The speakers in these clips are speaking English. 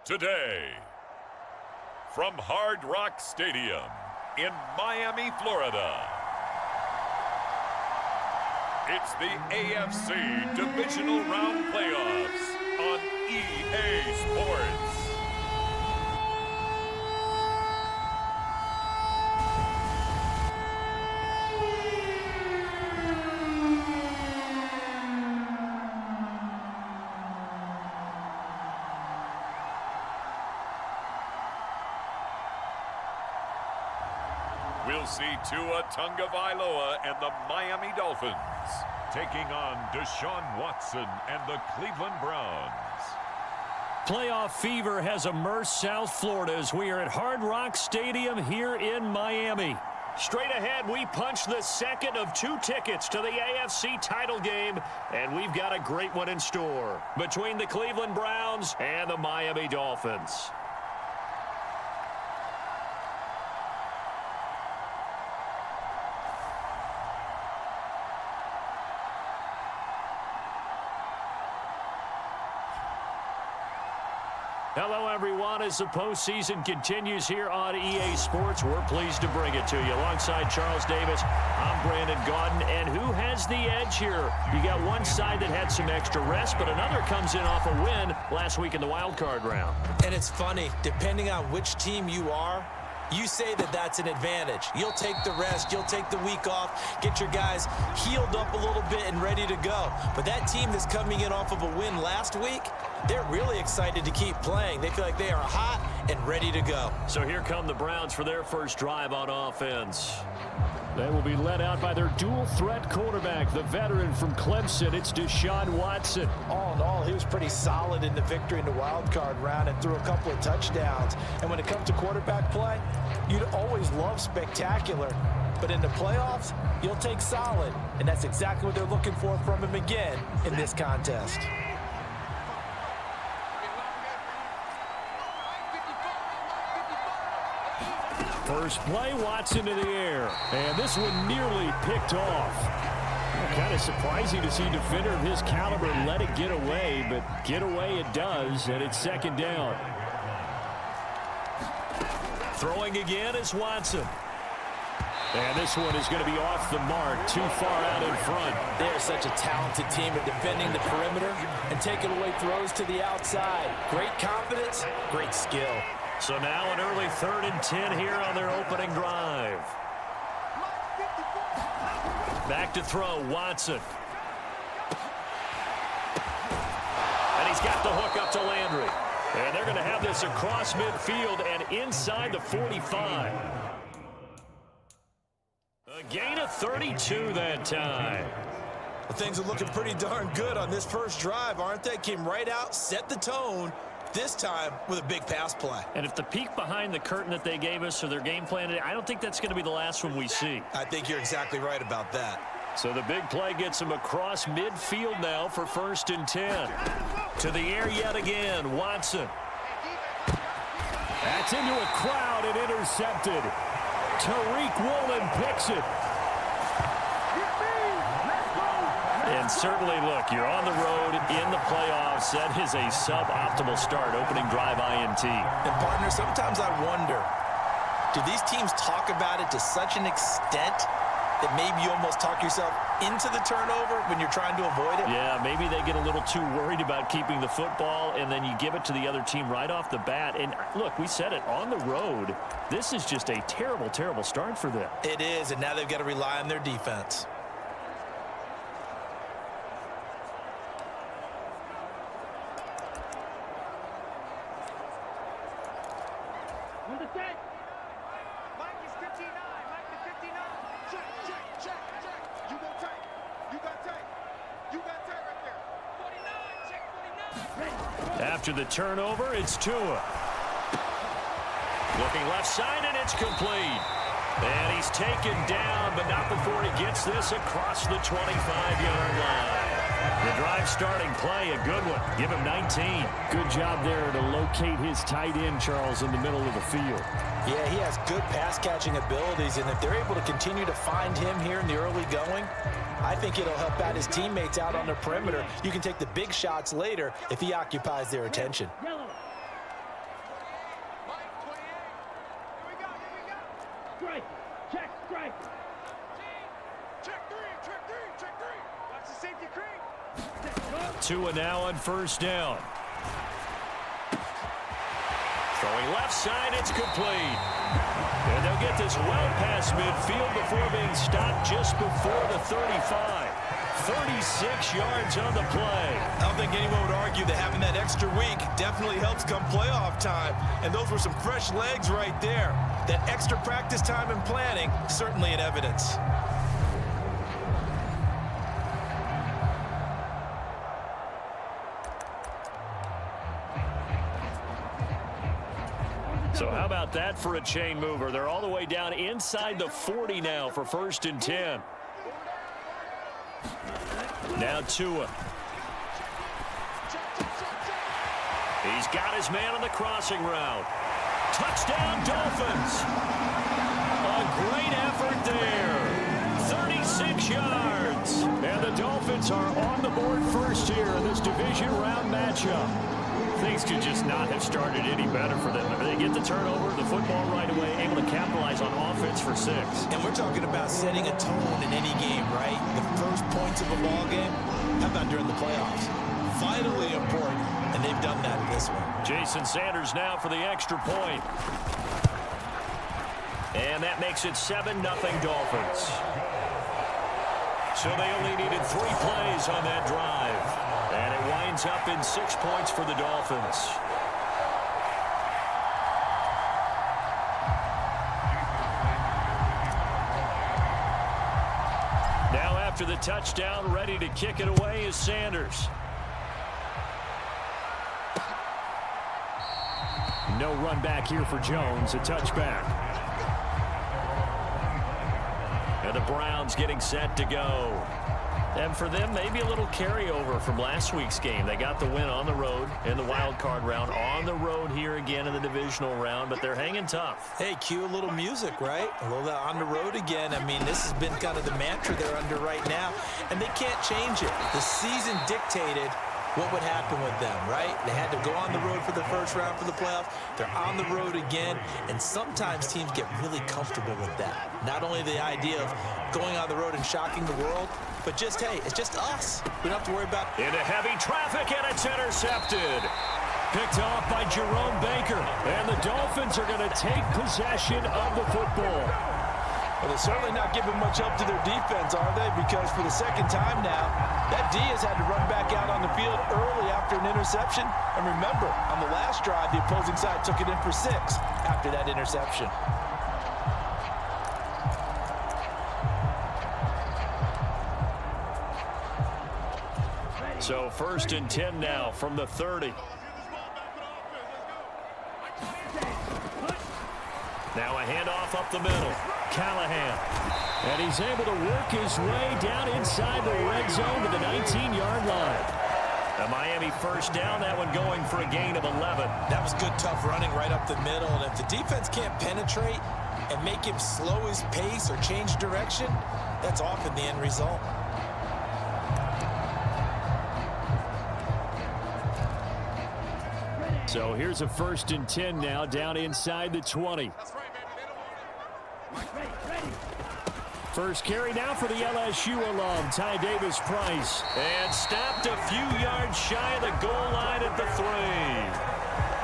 Today, from Hard Rock Stadium in Miami, Florida, it's the AFC Divisional Round Playoffs on EA Sports. We'll see Tua Tagovailoa and the Miami Dolphins taking on Deshaun Watson and the Cleveland Browns. Playoff fever has immersed South Florida as we are at Hard Rock Stadium here in Miami. Straight ahead, we punch the second of two tickets to the AFC title game, and we've got a great one in store between the Cleveland Browns and the Miami Dolphins. Hello, everyone. As the postseason continues here on EA Sports, we're pleased to bring it to you. Alongside Charles Davis, I'm Brandon Gaudin. And who has the edge here? You got one side that had some extra rest, but another comes in off a win last week in the wild card round. And it's funny, depending on which team you are, you say that that's an advantage. You'll take the rest. You'll take the week off. Get your guys healed up a little bit and ready to go. But that team that's coming in off of a win last week, they're really excited to keep playing. They feel like they are hot and ready to go. So here come the Browns for their first drive on offense. They will be led out by their dual-threat quarterback, the veteran from Clemson. It's Deshaun Watson. All in all, he was pretty solid in the victory in the wild card round and threw a couple of touchdowns. And when it comes to quarterback play, you'd always love spectacular. But in the playoffs, you'll take solid. And that's exactly what they're looking for from him again in this contest. First play, Watson to the air. And this one nearly picked off. Kind of surprising to see a defender of his caliber let it get away, but get away it does, and it's second down. Throwing again is Watson. And this one is going to be off the mark, too far out in front. They're such a talented team at defending the perimeter and taking away throws to the outside. Great confidence, great skill. So now an early 3rd and 10 here on their opening drive. Back to throw, Watson. And he's got the hook up to Landry. And they're going to have this across midfield and inside the 45. A gain of 32 that time. Well, things are looking pretty darn good on this first drive, aren't they? Came right out, set the tone. This time with a big pass play. And if the peek behind the curtain that they gave us or their game plan, I don't think that's going to be the last one we see. I think you're exactly right about that. So the big play gets him across midfield now for 1st and 10. To the air yet again, Watson. That's into a crowd and intercepted. Tariq Woolen picks it. And certainly, look, you're on the road in the playoffs. That is a suboptimal start, opening drive INT. And, partner, sometimes I wonder, do these teams talk about it to such an extent that maybe you almost talk yourself into the turnover when you're trying to avoid it? Yeah, maybe they get a little too worried about keeping the football, and then you give it to the other team right off the bat. And, look, we said it, on the road, this is just a terrible, terrible start for them. It is, and now they've got to rely on their defense. After the turnover, it's Tua. Looking left side, and it's complete. And he's taken down, but not before he gets this across the 25-yard line. The drive starting play, a good one. Give him 19. Good job there to locate his tight end, Charles, in the middle of the field. Yeah, he has good pass-catching abilities, and if they're able to continue to find him here in the early going, I think it'll help out his teammates out on the perimeter. You can take the big shots later if he occupies their attention. Strike. Check strike. Check three. Watch the safety creep. Tua now on first down. Throwing left side, it's complete. And they'll get this well past midfield before being stopped just before the 35. 36 yards on the play. I don't think anyone would argue that having that extra week definitely helps come playoff time. And those were some fresh legs right there. That extra practice time and planning, certainly in evidence. So how about that for a chain mover? They're all the way down inside the 40 now for 1st and 10. Now Tua. He's got his man on the crossing route. Touchdown, Dolphins. A great effort there. 36 yards. And the Dolphins are on the board first here in this division round matchup. Things could just not have started any better for them. They get the turnover, the football right away, able to capitalize on offense for 6. And we're talking about setting a tone in any game, right? The first points of a ball game, how about during the playoffs? Vitally important, and they've done that in this one. Jason Sanders now for the extra point. And that makes it 7-0 Dolphins. So they only needed 3 plays on that drive. And it winds up in 6 points for the Dolphins. Now after the touchdown, ready to kick it away is Sanders. No run back here for Jones, a touchback. And the Browns getting set to go. And for them, maybe a little carryover from last week's game. They got the win on the road in the wild card round, on the road here again in the divisional round, but they're hanging tough. Hey, cue a little music, right? A little on the road again. I mean, this has been kind of the mantra they're under right now, and they can't change it. The season dictated what would happen with them, right? They had to go on the road for the first round for the playoffs. They're on the road again, and sometimes teams get really comfortable with that. Not only the idea of going on the road and shocking the world, but just, hey, it's just us. We don't have to worry about... Into heavy traffic, and it's intercepted. Picked off by Jerome Baker, and the Dolphins are going to take possession of the football. Well, they're certainly not giving much help to their defense, are they? Because for the second time now, that D has had to run back out on the field early after an interception. And remember, on the last drive, the opposing side took it in for 6 after that interception. So 1st and 10 now from the 30. Now a handoff up the middle. Callahan. And he's able to work his way down inside the red zone to the 19-yard line. A Miami first down, that one going for a gain of 11. That was good, tough running right up the middle. And if the defense can't penetrate and make him slow his pace or change direction, that's often the end result. So here's a 1st and 10 now down inside the 20. First carry now for the LSU alum, Ty Davis-Price. And stopped a few yards shy of the goal line at the 3.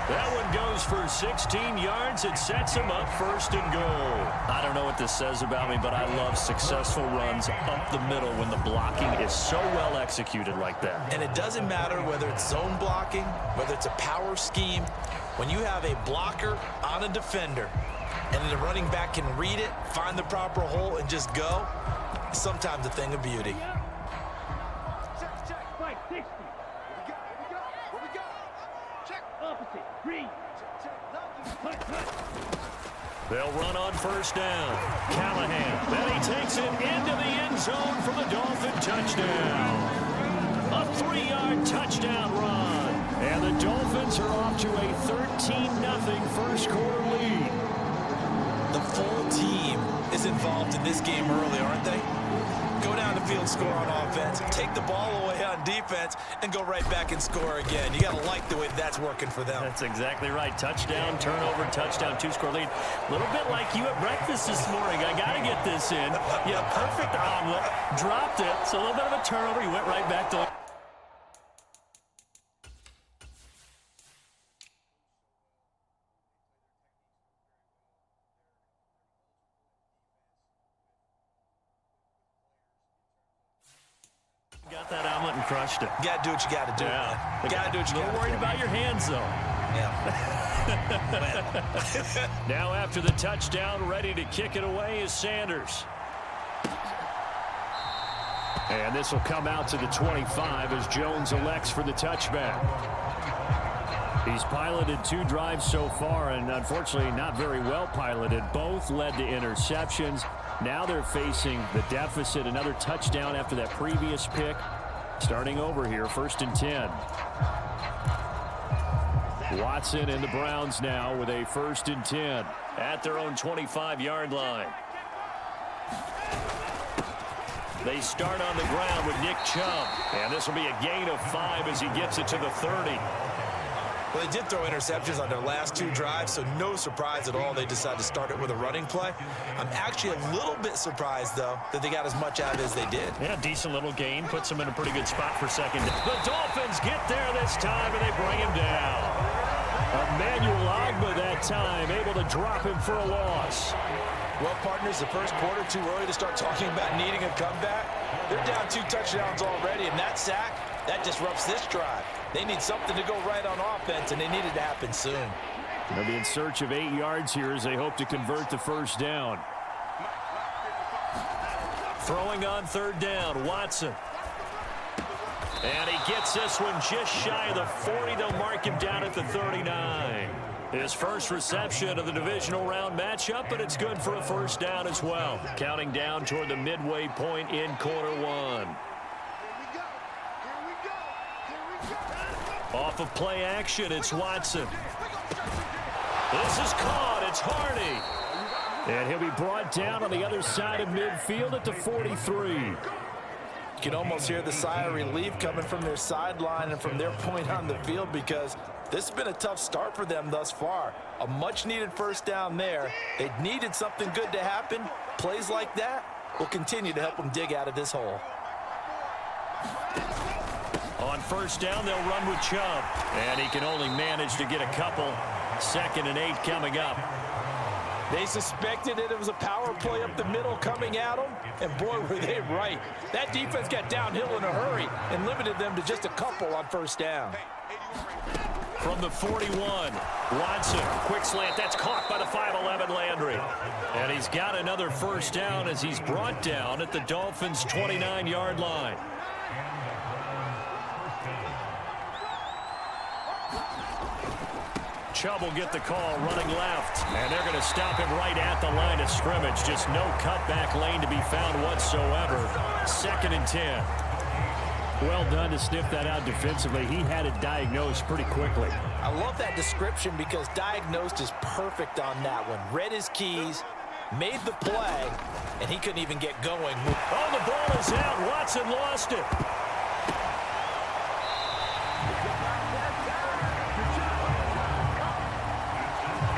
That one goes for 16 yards. It sets him up 1st and goal. I don't know what this says about me, but I love successful runs up the middle when the blocking is so well executed like that. And it doesn't matter whether it's zone blocking, whether it's a power scheme. When you have a blocker on a defender, and the running back can read it, find the proper hole, and just go, sometimes a thing of beauty. Check, Mike, 60. What we got? Check. Opposite, green. They'll run on first down. Callahan. Then he takes it into the end zone for the Dolphin touchdown. A 3-yard touchdown run. And the Dolphins are off to a 13-0 first quarter lead. The full team is involved in this game early, aren't they? Go down the field, score on offense, take the ball away on defense, and go right back and score again. You got to like the way that's working for them. That's exactly right. Touchdown, turnover, touchdown, two-score lead. A little bit like you at breakfast this morning. I got to get this in. You had a perfect omelet, dropped it, so a little bit of a turnover. You went right back to it. Got that omelet and crushed it. You got to do what you got to do. Yeah. You got to do what you got to do. A little worried about your hands, though. Yeah. Now after the touchdown, ready to kick it away is Sanders. And this will come out to the 25 as Jones elects for the touchback. He's piloted 2 drives so far, and unfortunately not very well piloted. Both led to interceptions. Now they're facing the deficit. Another touchdown after that previous pick. Starting over here, 1st and 10. Watson and the Browns now with a 1st and 10 at their own 25-yard line. They start on the ground with Nick Chubb. And this will be a gain of 5 as he gets it to the 30. Well, they did throw interceptions on their last 2 drives, so no surprise at all they decided to start it with a running play. I'm actually a little bit surprised, though, that they got as much out as they did. Yeah, decent little gain. Puts them in a pretty good spot for second. The Dolphins get there this time, and they bring him down. Emmanuel Ogbah that time, able to drop him for a loss. Well, partners, the first quarter too early to start talking about needing a comeback. They're down 2 touchdowns already, and that sack, that disrupts this drive. They need something to go right on offense, and they need it to happen soon. They'll be in search of 8 yards here as they hope to convert the first down. Throwing on 3rd down, Watson. And he gets this one just shy of the 40. They'll mark him down at the 39. His first reception of the divisional round matchup, but it's good for a first down as well. Counting down toward the midway point in quarter 1. Off of play action, it's Watson. This is caught. It's Hardy. And he'll be brought down on the other side of midfield at the 43. You can almost hear the sigh of relief coming from their sideline and from their point on the field, because this has been a tough start for them thus far. A much-needed first down there. They needed something good to happen. Plays like that will continue to help them dig out of this hole. On first down, they'll run with Chubb. And he can only manage to get a couple. 2nd and 8 coming up. They suspected it was a power play up the middle coming at them, and boy, were they right. That defense got downhill in a hurry and limited them to just a couple on first down. From the 41, Watson, quick slant. That's caught by the 5'11" Landry. And he's got another first down as he's brought down at the Dolphins' 29-yard line. Chubb will get the call running left. And they're going to stop him right at the line of scrimmage. Just no cutback lane to be found whatsoever. 2nd and 10. Well done to sniff that out defensively. He had it diagnosed pretty quickly. I love that description because diagnosed is perfect on that one. Read his keys, made the play, and he couldn't even get going. Oh, the ball is out. Watson lost it.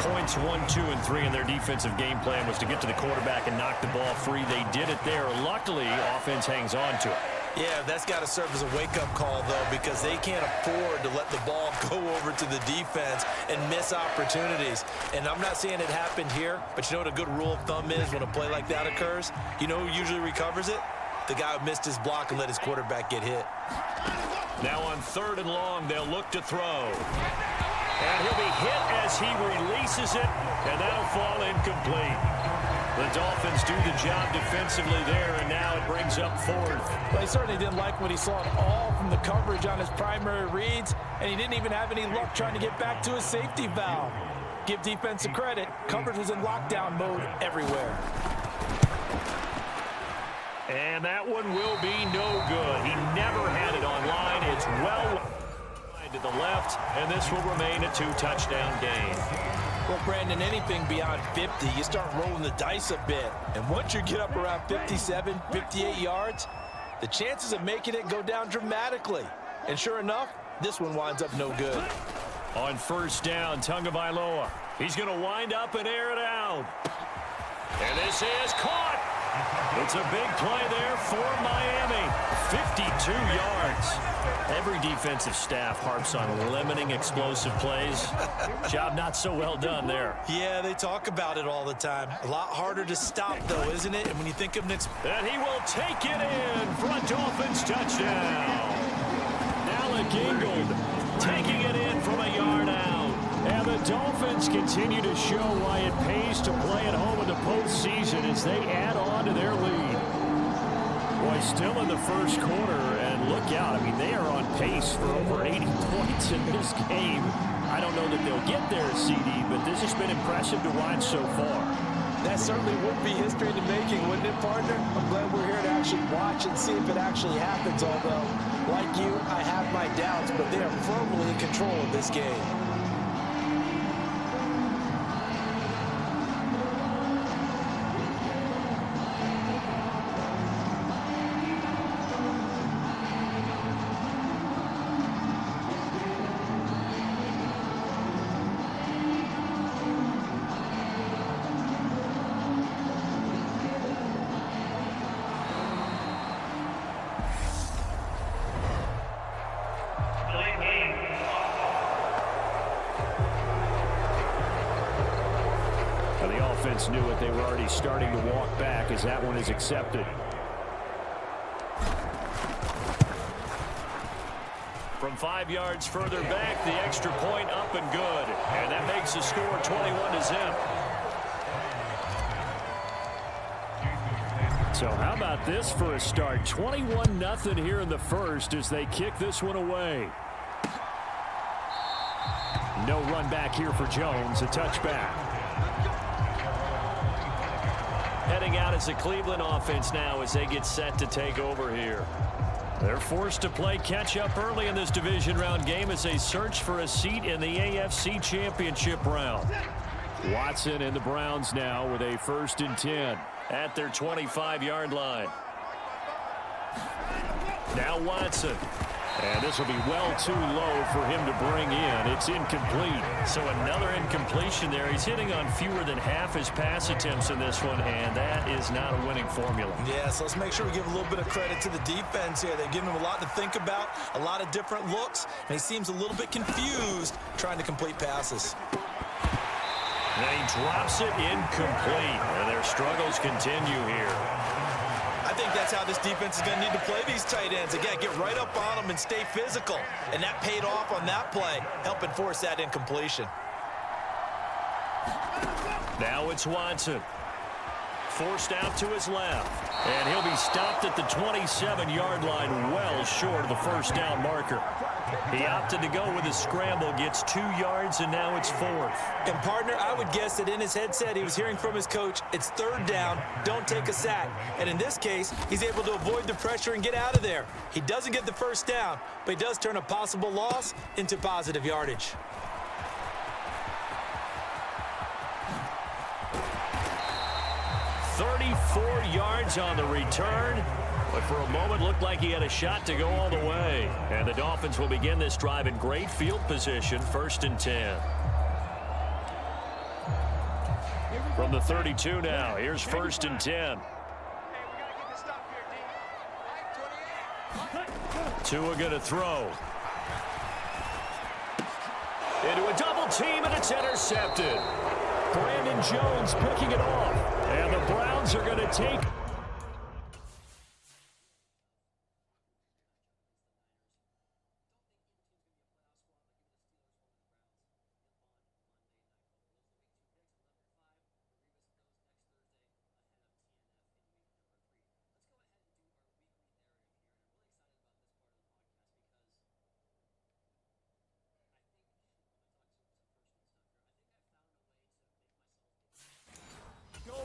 Points 1, 2, and 3 in their defensive game plan was to get to the quarterback and knock the ball free. They did it there. Luckily, offense hangs on to it. Yeah, that's got to serve as a wake-up call, though, because they can't afford to let the ball go over to the defense and miss opportunities. And I'm not saying it happened here, but you know what a good rule of thumb is when a play like that occurs? You know who usually recovers it? The guy who missed his block and let his quarterback get hit. Now on 3rd and long, they'll look to throw. And he'll be hit as he releases it, and that'll fall incomplete. The Dolphins do the job defensively there, and now it brings up 4th. Well, he certainly didn't like what he saw at all from the coverage on his primary reads, and he didn't even have any luck trying to get back to his safety valve. Give defense a credit. Coverage was in lockdown mode everywhere. And that one will be no good. He never had it on line. It's well to the left, and this will remain a 2-touchdown game. Well, Brandon, anything beyond 50, you start rolling the dice a bit. And once you get up around 57, 58 yards, the chances of making it go down dramatically. And sure enough, this one winds up no good. On first down, Tagovailoa. He's going to wind up and air it out. And this is caught. It's a big play there for Miami. 52 yards. Every defensive staff harps on limiting explosive plays. Job not so well done there. Yeah, they talk about it all the time. A lot harder to stop, though, isn't it? And when you think of an and he will take it in for a Dolphins touchdown. Alec Ingold taking it in from a yard out. And the Dolphins continue to show why it pays to play at home in the postseason as they add on to their lead. Boy, still in the first quarter, and look out. I mean, they are on pace for over 80 points in this game. I don't know that they'll get there, CD, but this has been impressive to watch so far. That certainly would be history in the making, wouldn't it, partner? I'm glad we're here to actually watch and see if it actually happens, although, like you, I have my doubts, but they are firmly in control of this game. Knew it. They were already starting to walk back as that one is accepted. From 5 yards further back, the extra point up and good. And that makes the score 21-0. So how about this for a start? 21-0 here in the first as they kick this one away. No run back here for Jones. A touchback. Heading out as the Cleveland offense now as they get set to take over here. They're forced to play catch-up early in this division round game as they search for a seat in the AFC Championship round. Watson and the Browns now with a 1st and 10 at their 25-yard line. Now Watson. And this will be well too low for him to bring in. It's incomplete. So another incompletion there. He's hitting on fewer than half his pass attempts in this one, and that is not a winning formula. Yeah, so let's make sure we give a little bit of credit to the defense here. They've given him a lot to think about, a lot of different looks, and he seems a little bit confused trying to complete passes. And he drops it incomplete, and their struggles continue here. I think that's how this defense is going to need to play these tight ends. Again, get right up on them and stay physical. And that paid off on that play, helping force that incompletion. Now it's Watson. Forced out to his left. And he'll be stopped at the 27-yard line, well short of the first down marker. He opted to go with a scramble, gets 2 yards, and now it's 4th. And, partner, I would guess that in his headset he was hearing from his coach, it's 3rd down, don't take a sack. And in this case, he's able to avoid the pressure and get out of there. He doesn't get the first down, but he does turn a possible loss into positive yardage. "34 yards on the return, but for a moment looked like he had a shot to go all the way. And the Dolphins will begin this drive in great field position, 1st and 10. From the 32 now, here's 1st and 10. Tua going to throw. Into a double team, and it's intercepted. Brandon Jones picking it off. And the Browns are going to take...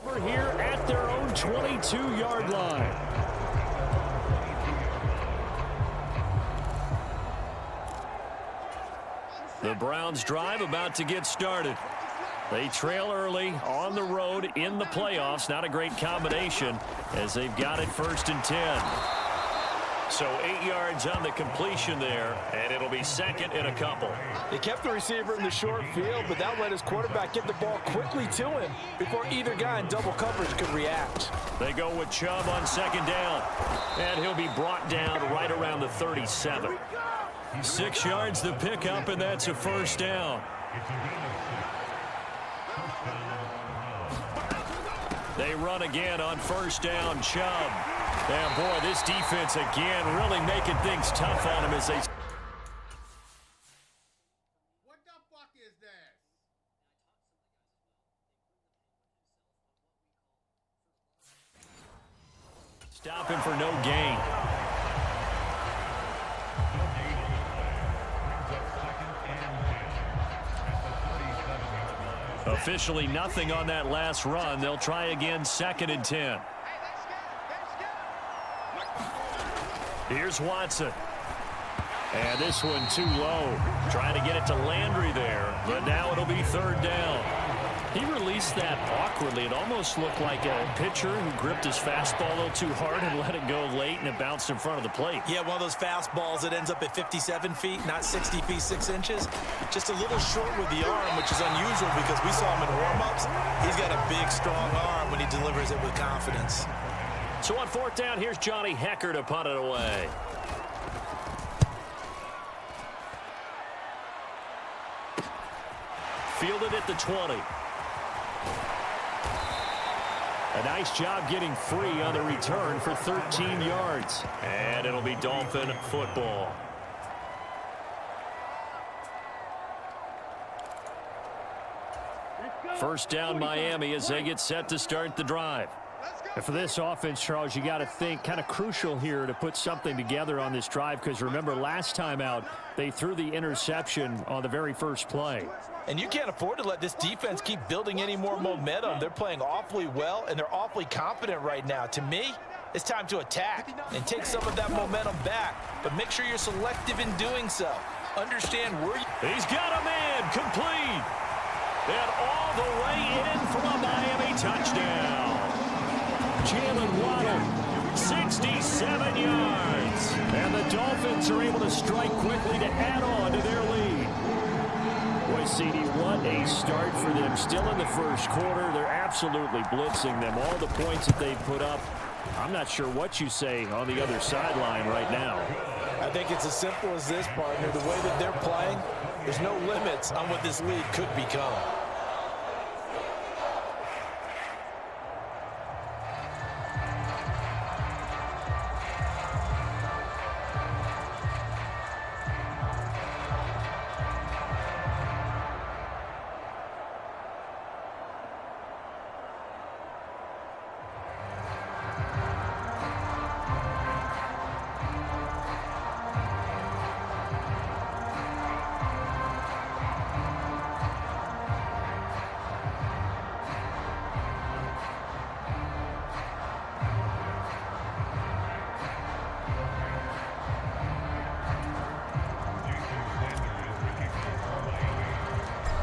over here at their own 22-yard line. The Browns drive about to get started. They trail early on the road in the playoffs. Not a great combination as they've got it 1st and 10. So 8 yards on the completion there, and it'll be 2nd and a couple. They kept the receiver in the short field, but that let his quarterback get the ball quickly to him before either guy in double coverage could react. They go with Chubb on 2nd down, and he'll be brought down right around the 37. 6 yards the pickup, and that's a 1st down. They run again on 1st down, Chubb. And boy, this defense again really making things tough on him as they... What the fuck is that? Stop him for no gain. Officially nothing on that last run. They'll try again 2nd and 10. Here's Watson. And this one too low. Trying to get it to Landry there. But now it'll be 3rd down. He released that awkwardly. It almost looked like a pitcher who gripped his fastball a little too hard and let it go late, and it bounced in front of the plate. Yeah, one of those fastballs that ends up at 57 feet, not 60 feet, 6 inches. Just a little short with the arm, which is unusual because we saw him in warm-ups. He's got a big, strong arm when he delivers it with confidence. So on 4th down, here's Johnny Hecker to punt it away. Fielded at the 20. A nice job getting free on the return for 13 yards. And it'll be Dolphin football. First down Miami as they get set to start the drive. And for this offense, Charles, you got to think kind of crucial here to put something together on this drive, because remember last time out they threw the interception on the very first play. And you can't afford to let this defense keep building any more momentum. They're playing awfully well, and they're awfully confident right now. To me, it's time to attack and take some of that momentum back, but make sure you're selective in doing so. Understand where you... He's got a man complete. And all the way in for a Miami touchdown. Jalen Waddle, 67 yards. And the Dolphins are able to strike quickly to add on to their lead. Boy, CD, what a start for them. Still in the first quarter. They're absolutely blitzing them. All the points that they've put up, I'm not sure what you say on the other sideline right now. I think it's as simple as this, partner. The way that they're playing, there's no limits on what this league could become.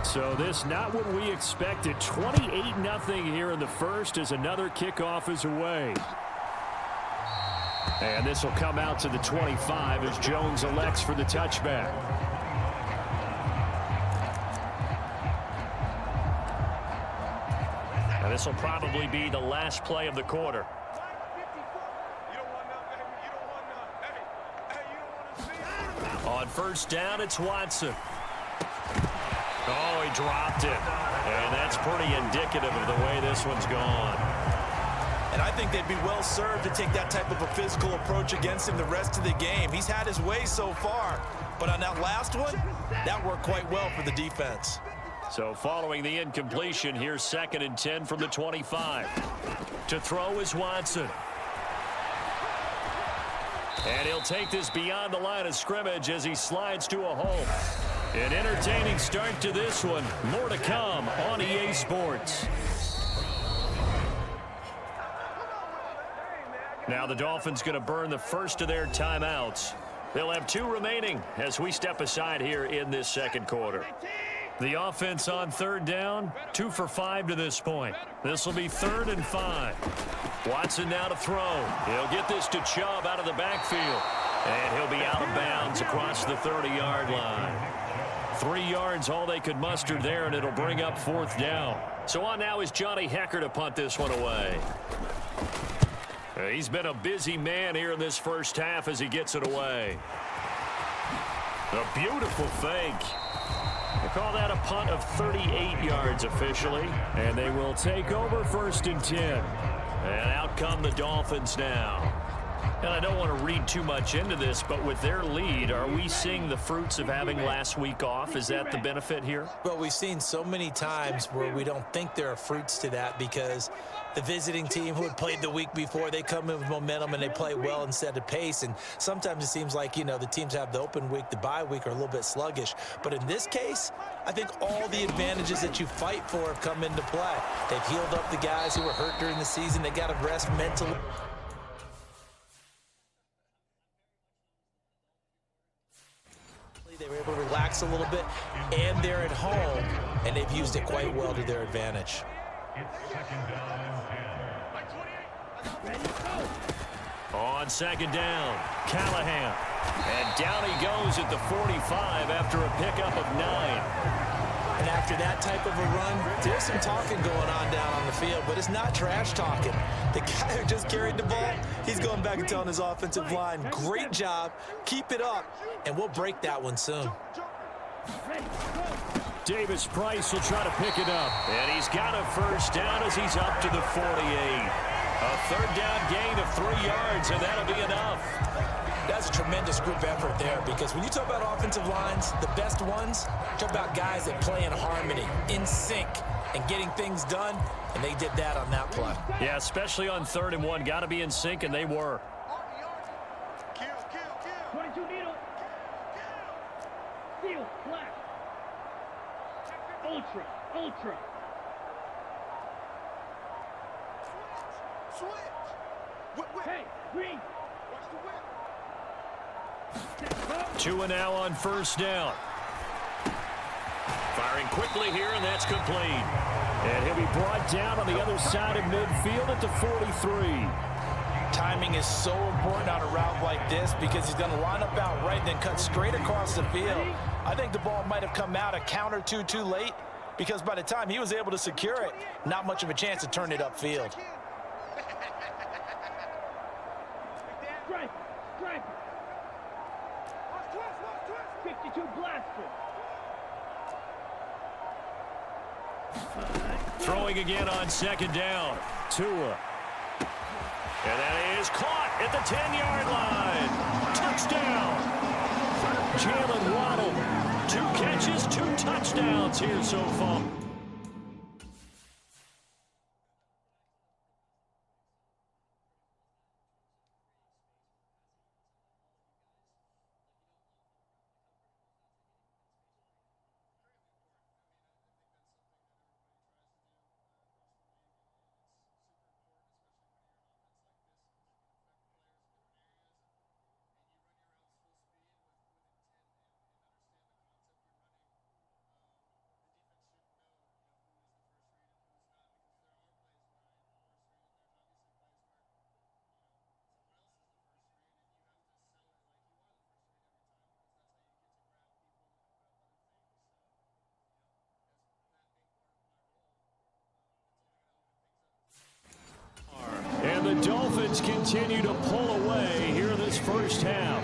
So this not what we expected. 28-0 here in the first as another kickoff is away. And this will come out to the 25 as Jones elects for the touchback. And this will probably be the last play of the quarter. On first down, it's Watson. Oh, he dropped it. And that's pretty indicative of the way this one's gone. And I think they'd be well served to take that type of a physical approach against him the rest of the game. He's had his way so far. But on that last one, that worked quite well for the defense. So following the incompletion, here's 2nd and 10 from the 25. To throw is Watson. And he'll take this beyond the line of scrimmage as he slides to a hole. An entertaining start to this one. More to come on EA Sports. Now the Dolphins going to burn the first of their timeouts. They'll have 2 remaining as we step aside here in this second quarter. The offense on third down, 2 for 5 to this point. This will be 3rd and 5. Watson now to throw. He'll get this to Chubb out of the backfield. And he'll be out of bounds across the 30-yard line. 3 yards, all they could muster there, and it'll bring up 4th down. So on now is Johnny Hecker to punt this one away. He's been a busy man here in this first half as he gets it away. A beautiful fake. They call that a punt of 38 yards officially. And they will take over 1st and 10. And out come the Dolphins now. And I don't want to read too much into this, but with their lead, are we seeing the fruits of having last week off? Is that the benefit here? Well, we've seen so many times where we don't think there are fruits to that because the visiting team who had played the week before, they come in with momentum and they play well and set a pace. And sometimes it seems like, the teams have the open week, the bye week are a little bit sluggish. But in this case, I think all the advantages that you fight for have come into play. They've healed up the guys who were hurt during the season. They got to rest mentally. They were able to relax a little bit, and they're at home, and they've used it quite well to their advantage. On 2nd down, Callahan. And down he goes at the 45 after a pickup of 9. And after that type of a run, there's some talking going on down on the field, but it's not trash talking. The guy who just carried the ball, he's going back and telling his offensive line, great job, keep it up, and we'll break that one soon. Davis Price will try to pick it up. And he's got a 1st down as he's up to the 48. A 3rd down gain of 3 yards, and that'll be enough. That's a tremendous group effort there because when you talk about offensive lines, the best ones, talk about guys that play in harmony, in sync, and getting things done, and they did that on that play. Yeah, especially on 3rd and 1. Got to be in sync, and they were. 22 needle. Steel, black. Ultra. Hey, green. 2 and now on 1st down. Firing quickly here, and that's complete. And he'll be brought down on the other side of midfield at the 43. Timing is so important on a route like this because he's going to line up out right and then cut straight across the field. I think the ball might have come out a count or two too late because by the time he was able to secure it, not much of a chance to turn it upfield. Stripe. 52 blaster. Throwing again on 2nd down. Tua. And that is caught at the 10-yard line. Touchdown. Jalen Waddle. 2 catches, 2 touchdowns here so far. The Dolphins continue to pull away here in this first half.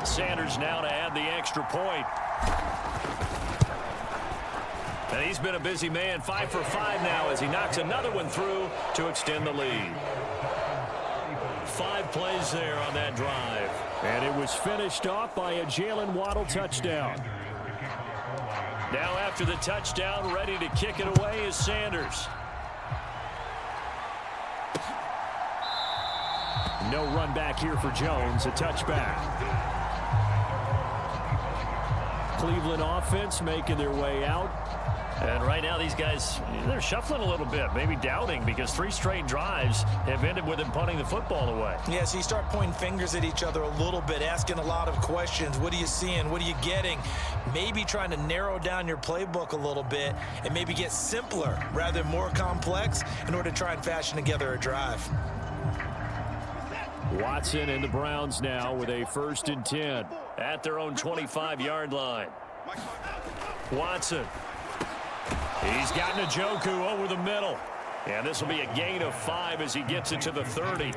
Sanders now to add the extra point. And he's been a busy man, 5 for 5 now as he knocks another one through to extend the lead. 5 plays there on that drive. And it was finished off by a Jalen Waddle touchdown. Now after the touchdown, ready to kick it away is Sanders. No run back here for Jones, a touchback. Cleveland offense making their way out. And right now these guys, they're shuffling a little bit, maybe doubting, because 3 straight drives have ended with them punting the football away. Yeah, so you start pointing fingers at each other a little bit, asking a lot of questions. What are you seeing? What are you getting? Maybe trying to narrow down your playbook a little bit and maybe get simpler rather than more complex in order to try and fashion together a drive. Watson and the Browns now with a 1st and 10 at their own 25-yard line. Watson. He's got Njoku over the middle. And this will be a gain of 5 as he gets it to the 30.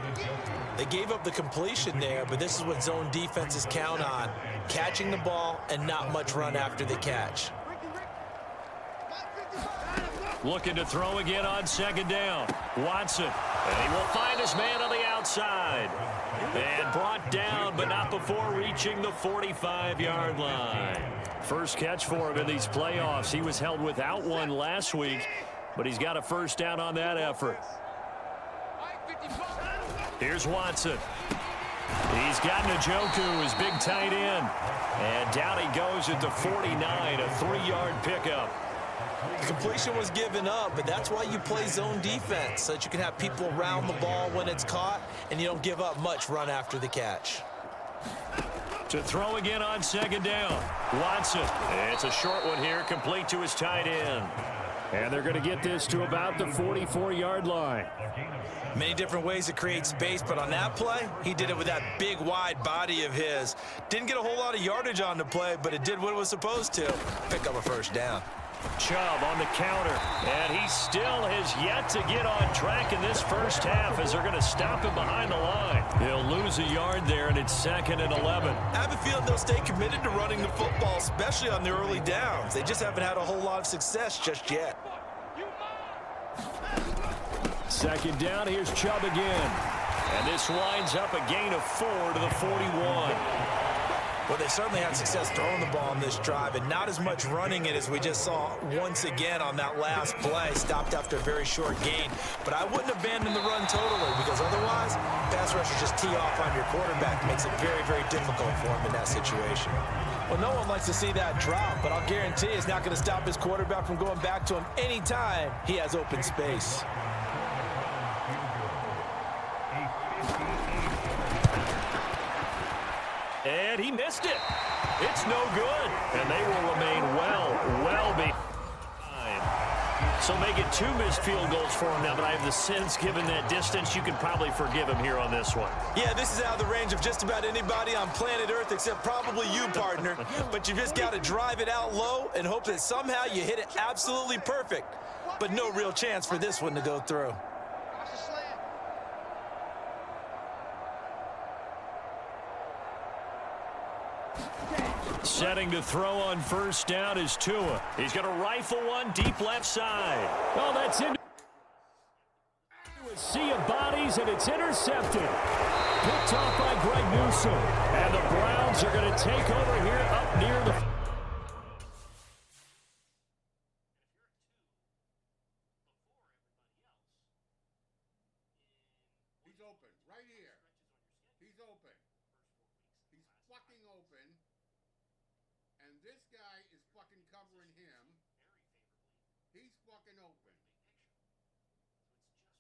They gave up the completion there, but this is what zone defenses count on. Catching the ball and not much run after the catch. Looking to throw again on 2nd down. Watson. And he will find his man on the outside. And brought down, but not before reaching the 45-yard line. First catch for him in these playoffs. He was held without one last week, but he's got a 1st down on that effort. Here's Watson. He's got Njoku, his big tight end. And down he goes at the 49, a 3-yard pickup. The completion was given up, but that's why you play zone defense, so that you can have people around the ball when it's caught, and you don't give up much run after the catch. To throw again on 2nd down. Watson. It's a short one here, complete to his tight end. And they're going to get this to about the 44-yard line. Many different ways to create space, but on that play, he did it with that big, wide body of his. Didn't get a whole lot of yardage on the play, but it did what it was supposed to. Pick up a 1st down. Chubb on the counter, and he still has yet to get on track in this first half as they're going to stop him behind the line. He'll lose a yard there, and it's 2nd and 11. I have a feeling they'll stay committed to running the football, especially on the early downs. They just haven't had a whole lot of success just yet. 2nd down, here's Chubb again. And this winds up a gain of 4 to the 41. Well, they certainly had success throwing the ball on this drive, and not as much running it as we just saw once again on that last play. Stopped after a very short gain. But I wouldn't abandon the run totally, because otherwise, pass rushers just tee off on your quarterback. Makes it very, very difficult for him in that situation. Well, no one likes to see that drop, but I'll guarantee it's not going to stop his quarterback from going back to him anytime he has open space. And he missed it. It's no good. And they will remain well behind. So make it 2 missed field goals for him now, but I have the sense, given that distance, you can probably forgive him here on this one. Yeah, this is out of the range of just about anybody on planet Earth except probably you, partner. But you just got to drive it out low and hope that somehow you hit it absolutely perfect. But no real chance for this one to go through. Setting to throw on 1st down is Tua. He's going to rifle one deep left side. Oh, that's into a sea of bodies, and it's intercepted. Picked off by Greg Newsome. And the Browns are going to take over here up near the... He's open, right here. He's open. He's fucking open. And this guy is fucking covering him. He's fucking open.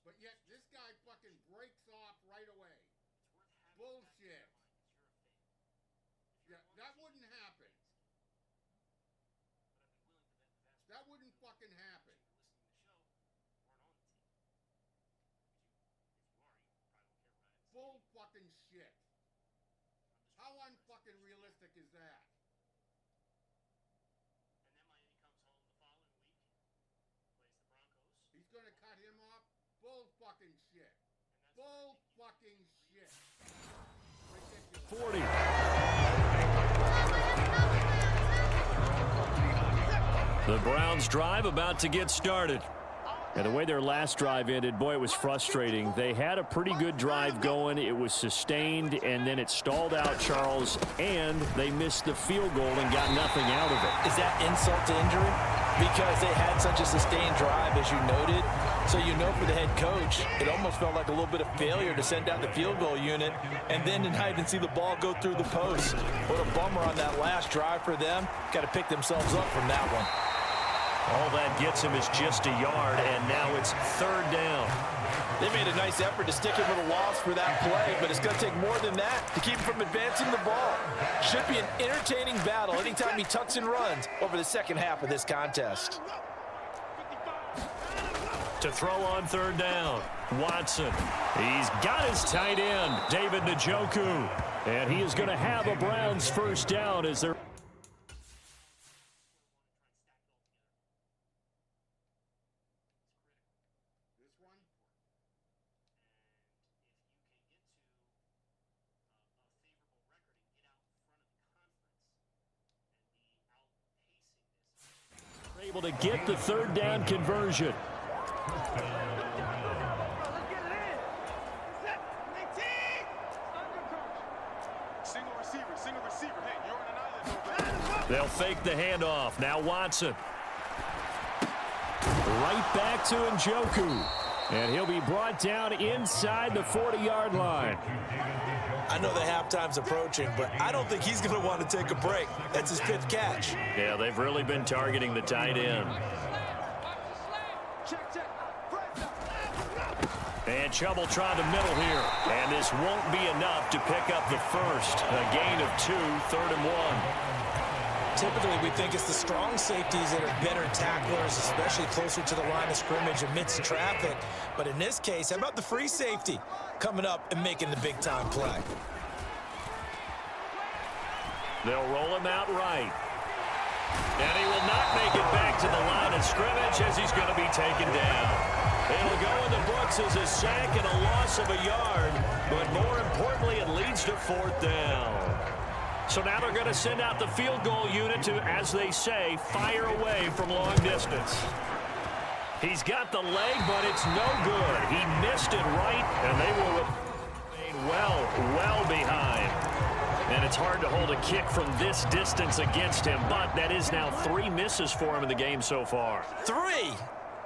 But yet this guy fucking breaks off right away. Bullshit. Yeah, that wouldn't happen. That wouldn't fucking happen. Bull fucking shit. How unfucking realistic is that? He's gonna cut him off? Bull fucking shit. Bull fucking shit. Ridiculous. 40. The Browns drive about to get started. And the way their last drive ended, boy, it was frustrating. They had a pretty good drive going. It was sustained, and then it stalled out, Charles, and they missed the field goal and got nothing out of it. Is that insult to injury? because they had such a sustained drive, as you noted. So you know for the head coach, it almost felt like a little bit of failure to send out the field goal unit and then tonight and see the ball go through the post. What a bummer on that last drive for them. Got to pick themselves up from that one. All that gets him is just a yard, and now it's third down. They made a nice effort to stick him with a loss for that play, but it's going to take more than that to keep him from advancing the ball. Should be an entertaining battle anytime he tucks and runs over the second half of this contest. To throw on third down, Watson. He's got his tight end, David Njoku. And he is going to have a Browns first down as they're... able to get the third down conversion. They'll fake the handoff. Now Watson. Right back to Njoku. And he'll be brought down inside the 40-yard line. I know the halftime's approaching, but I don't think he's going to want to take a break. That's his pitch catch. Yeah, they've really been targeting the tight end. And Chubbletron to middle here. And this won't be enough to pick up the first. A gain of 2, 3rd and 1. Typically, we think it's the strong safeties that are better tacklers, especially closer to the line of scrimmage amidst traffic. But in this case, how about the free safety coming up and making the big-time play? They'll roll him out right. And he will not make it back to the line of scrimmage as he's going to be taken down. It'll go in the books as a sack and a loss of a yard. But more importantly, it leads to 4th down. So now they're going to send out the field goal unit to, as they say, fire away from long distance. He's got the leg, but it's no good. He missed it right, and they will remain well behind. And it's hard to hold a kick from this distance against him, but that is now 3 misses for him in the game so far. 3!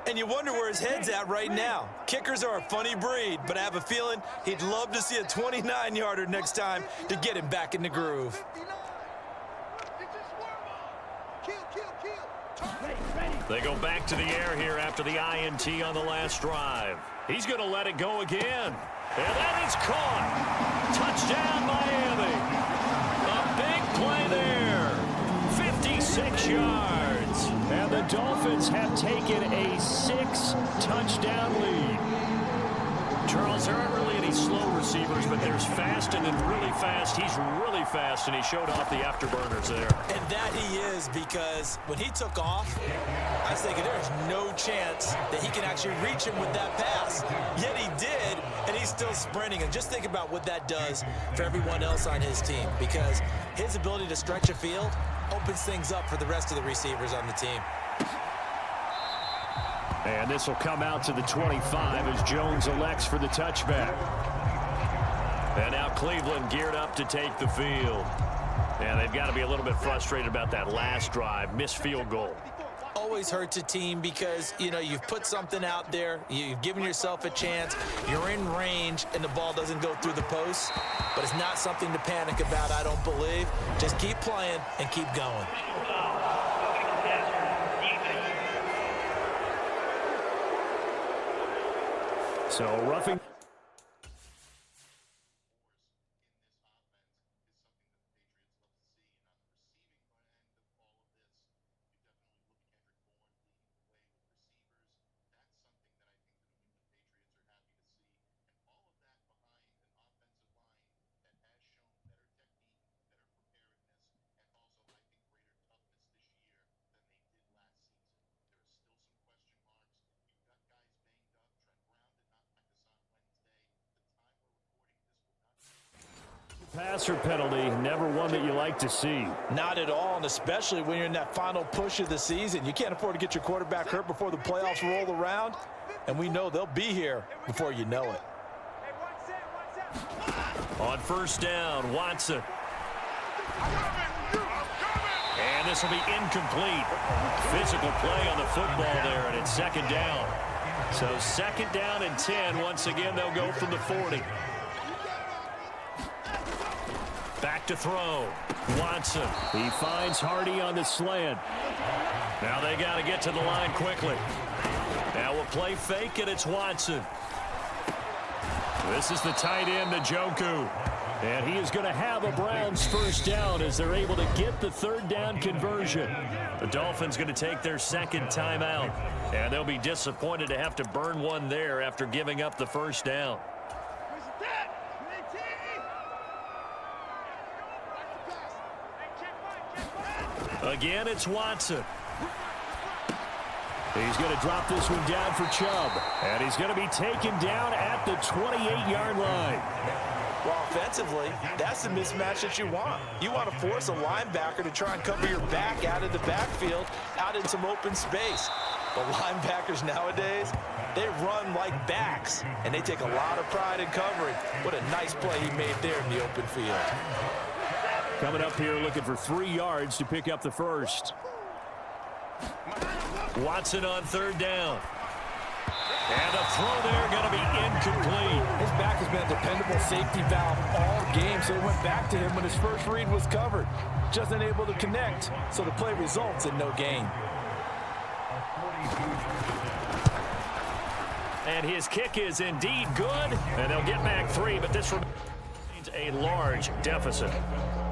And you wonder where his head's at right now. Kickers are a funny breed, but I have a feeling he'd love to see a 29-yarder next time to get him back in the groove. They go back to the air here after the INT on the last drive. He's going to let it go again. And that is caught. Touchdown, Miami. A big play there. 56 yards. And the Dolphins have taken a 6-touchdown lead. Charles, there aren't really any slow receivers, but there's fast and then really fast. He's really fast, and he showed off the afterburners there. And that he is, because when he took off, I was thinking there's no chance that he can actually reach him with that pass. Yet he did, and he's still sprinting. And just think about what that does for everyone else on his team, because his ability to stretch a field opens things up for the rest of the receivers on the team. And this will come out to the 25 as Jones elects for the touchback. And now Cleveland geared up to take the field. And they've got to be a little bit frustrated about that last drive, missed field goal. Always hurts a team because, you know, you've put something out there, you've given yourself a chance, you're in range, and the ball doesn't go through the post. But it's not something to panic about, I don't believe. Just keep playing and keep going. So roughing. Passer penalty, never one that you like to see. Not at all, and especially when you're in that final push of the season. You can't afford to get your quarterback hurt before the playoffs roll around, and we know they'll be here before you know it. On first down, Watson. And this will be incomplete. Physical play on the football there, and it's second down. So second down and 10. Once again, they'll go from the 40. Back to throw. Watson. He finds Hardy on the slant. Now they got to get to the line quickly. Now we'll play fake, and it's Watson. This is the tight end, Njoku. And he is going to have a Browns first down as they're able to get the third down conversion. The Dolphins going to take their second timeout. And they'll be disappointed to have to burn one there after giving up the first down. Again, it's Watson. He's going to drop this one down for Chubb. And he's going to be taken down at the 28-yard line. Well, offensively, that's the mismatch that you want. You want to force a linebacker to try and cover your back out of the backfield, out in some open space. But linebackers nowadays, they run like backs, and they take a lot of pride in covering. What a nice play he made there in the open field. Coming up here looking for 3 yards to pick up the first. Watson on third down. And the throw there going to be incomplete. His back has been a dependable safety valve all game, so it went back to him when his first read was covered. Just unable to connect, so the play results in no gain. And his kick is indeed good. And they'll get back 3, but this remains a large deficit.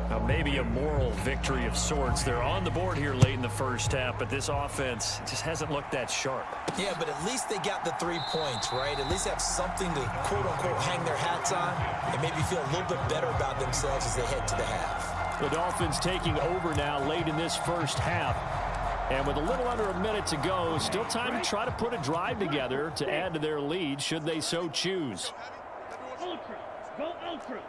Now, maybe a moral victory of sorts. They're on the board here late in the first half, but this offense just hasn't looked that sharp. Yeah, but at least they got the 3 points, right? At least have something to, quote-unquote, hang their hats on and maybe feel a little bit better about themselves as they head to the half. The Dolphins taking over now late in this first half. And with a little under a minute to go, still time to try to put a drive together to add to their lead should they so choose. Ultra. Go ultra.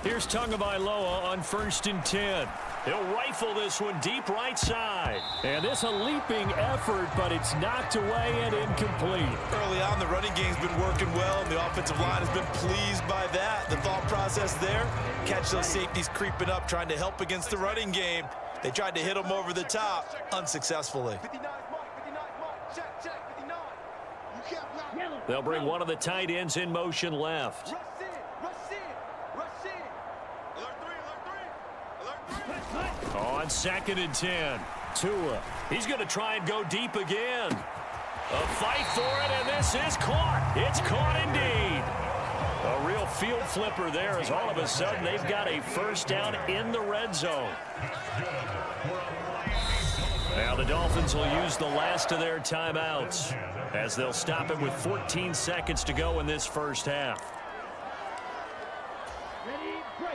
Here's Tagovailoa on 1st and 10. He'll rifle this one deep right side. And this a leaping effort, but it's knocked away and incomplete. Early on, the running game's been working well, and the offensive line has been pleased by that. The thought process there, catch those safeties creeping up, trying to help against the running game. They tried to hit them over the top, unsuccessfully. They'll bring one of the tight ends in motion left. On 2nd and 10, Tua. He's going to try and go deep again. A fight for it, and this is caught. It's caught indeed. A real field flipper there as all of a sudden they've got a first down in the red zone. Now the Dolphins will use the last of their timeouts as they'll stop it with 14 seconds to go in this first half.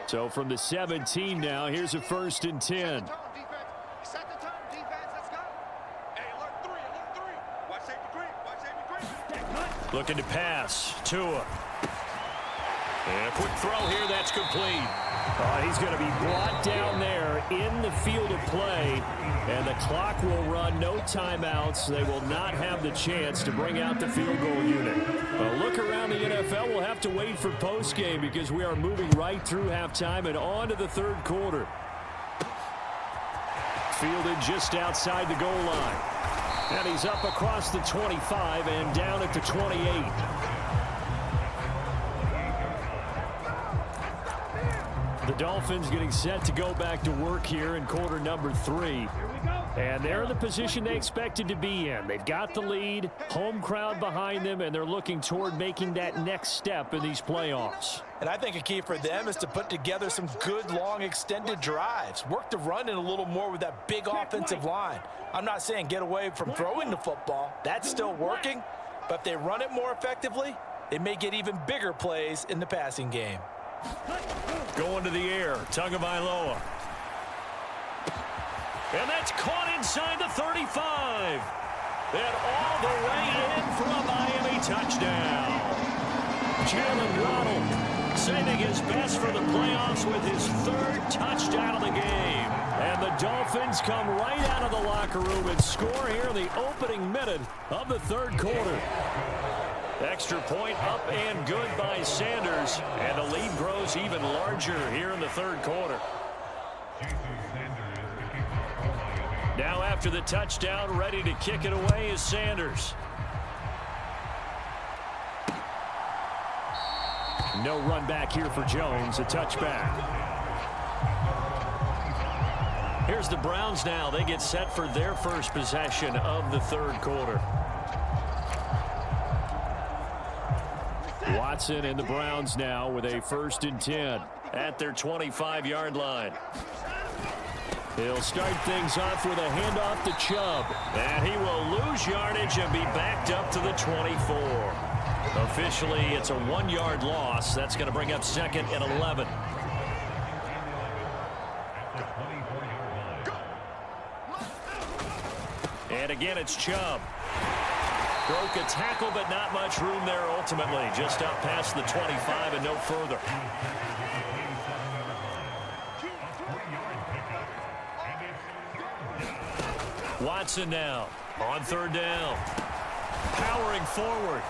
So from the 17 now, here's a 1st and 10. Looking to pass. Tua. And a quick throw here. That's complete. He's going to be brought down there in the field of play. And the clock will run. No timeouts. They will not have the chance to bring out the field goal unit. A look around the NFL. We'll have to wait for postgame because we are moving right through halftime and on to the third quarter. Fielded just outside the goal line. And he's up across the 25 and down at the 28. The Dolphins getting set to go back to work here in quarter number 3. And they're in the position they expected to be in. They've got the lead, home crowd behind them, and they're looking toward making that next step in these playoffs. And I think a key for them is to put together some good, long, extended drives. Work the run in a little more with that big offensive line. I'm not saying get away from throwing the football. That's still working. But if they run it more effectively, they may get even bigger plays in the passing game. Going to the air, Tagovailoa. And that's caught inside the 35. And all the way in for a Miami touchdown. Jalen Waddle saving his best for the playoffs with his 3rd touchdown of the game. And the Dolphins come right out of the locker room and score here in the opening minute of the third quarter. Extra point up and good by Sanders. And the lead grows even larger here in the third quarter. Now after the touchdown, ready to kick it away is Sanders. No run back here for Jones, a touchback. Here's the Browns now. They get set for their first possession of the third quarter. Watson and the Browns now with a 1st and 10 at their 25-yard line. He'll start things off with a handoff to Chubb. And he will lose yardage and be backed up to the 24. Officially, it's a 1-yard loss. That's going to bring up 2nd and 11. And again, it's Chubb. Broke a tackle, but not much room there ultimately. Just up past the 25 and no further. Watson now on 3rd down. Powering forward.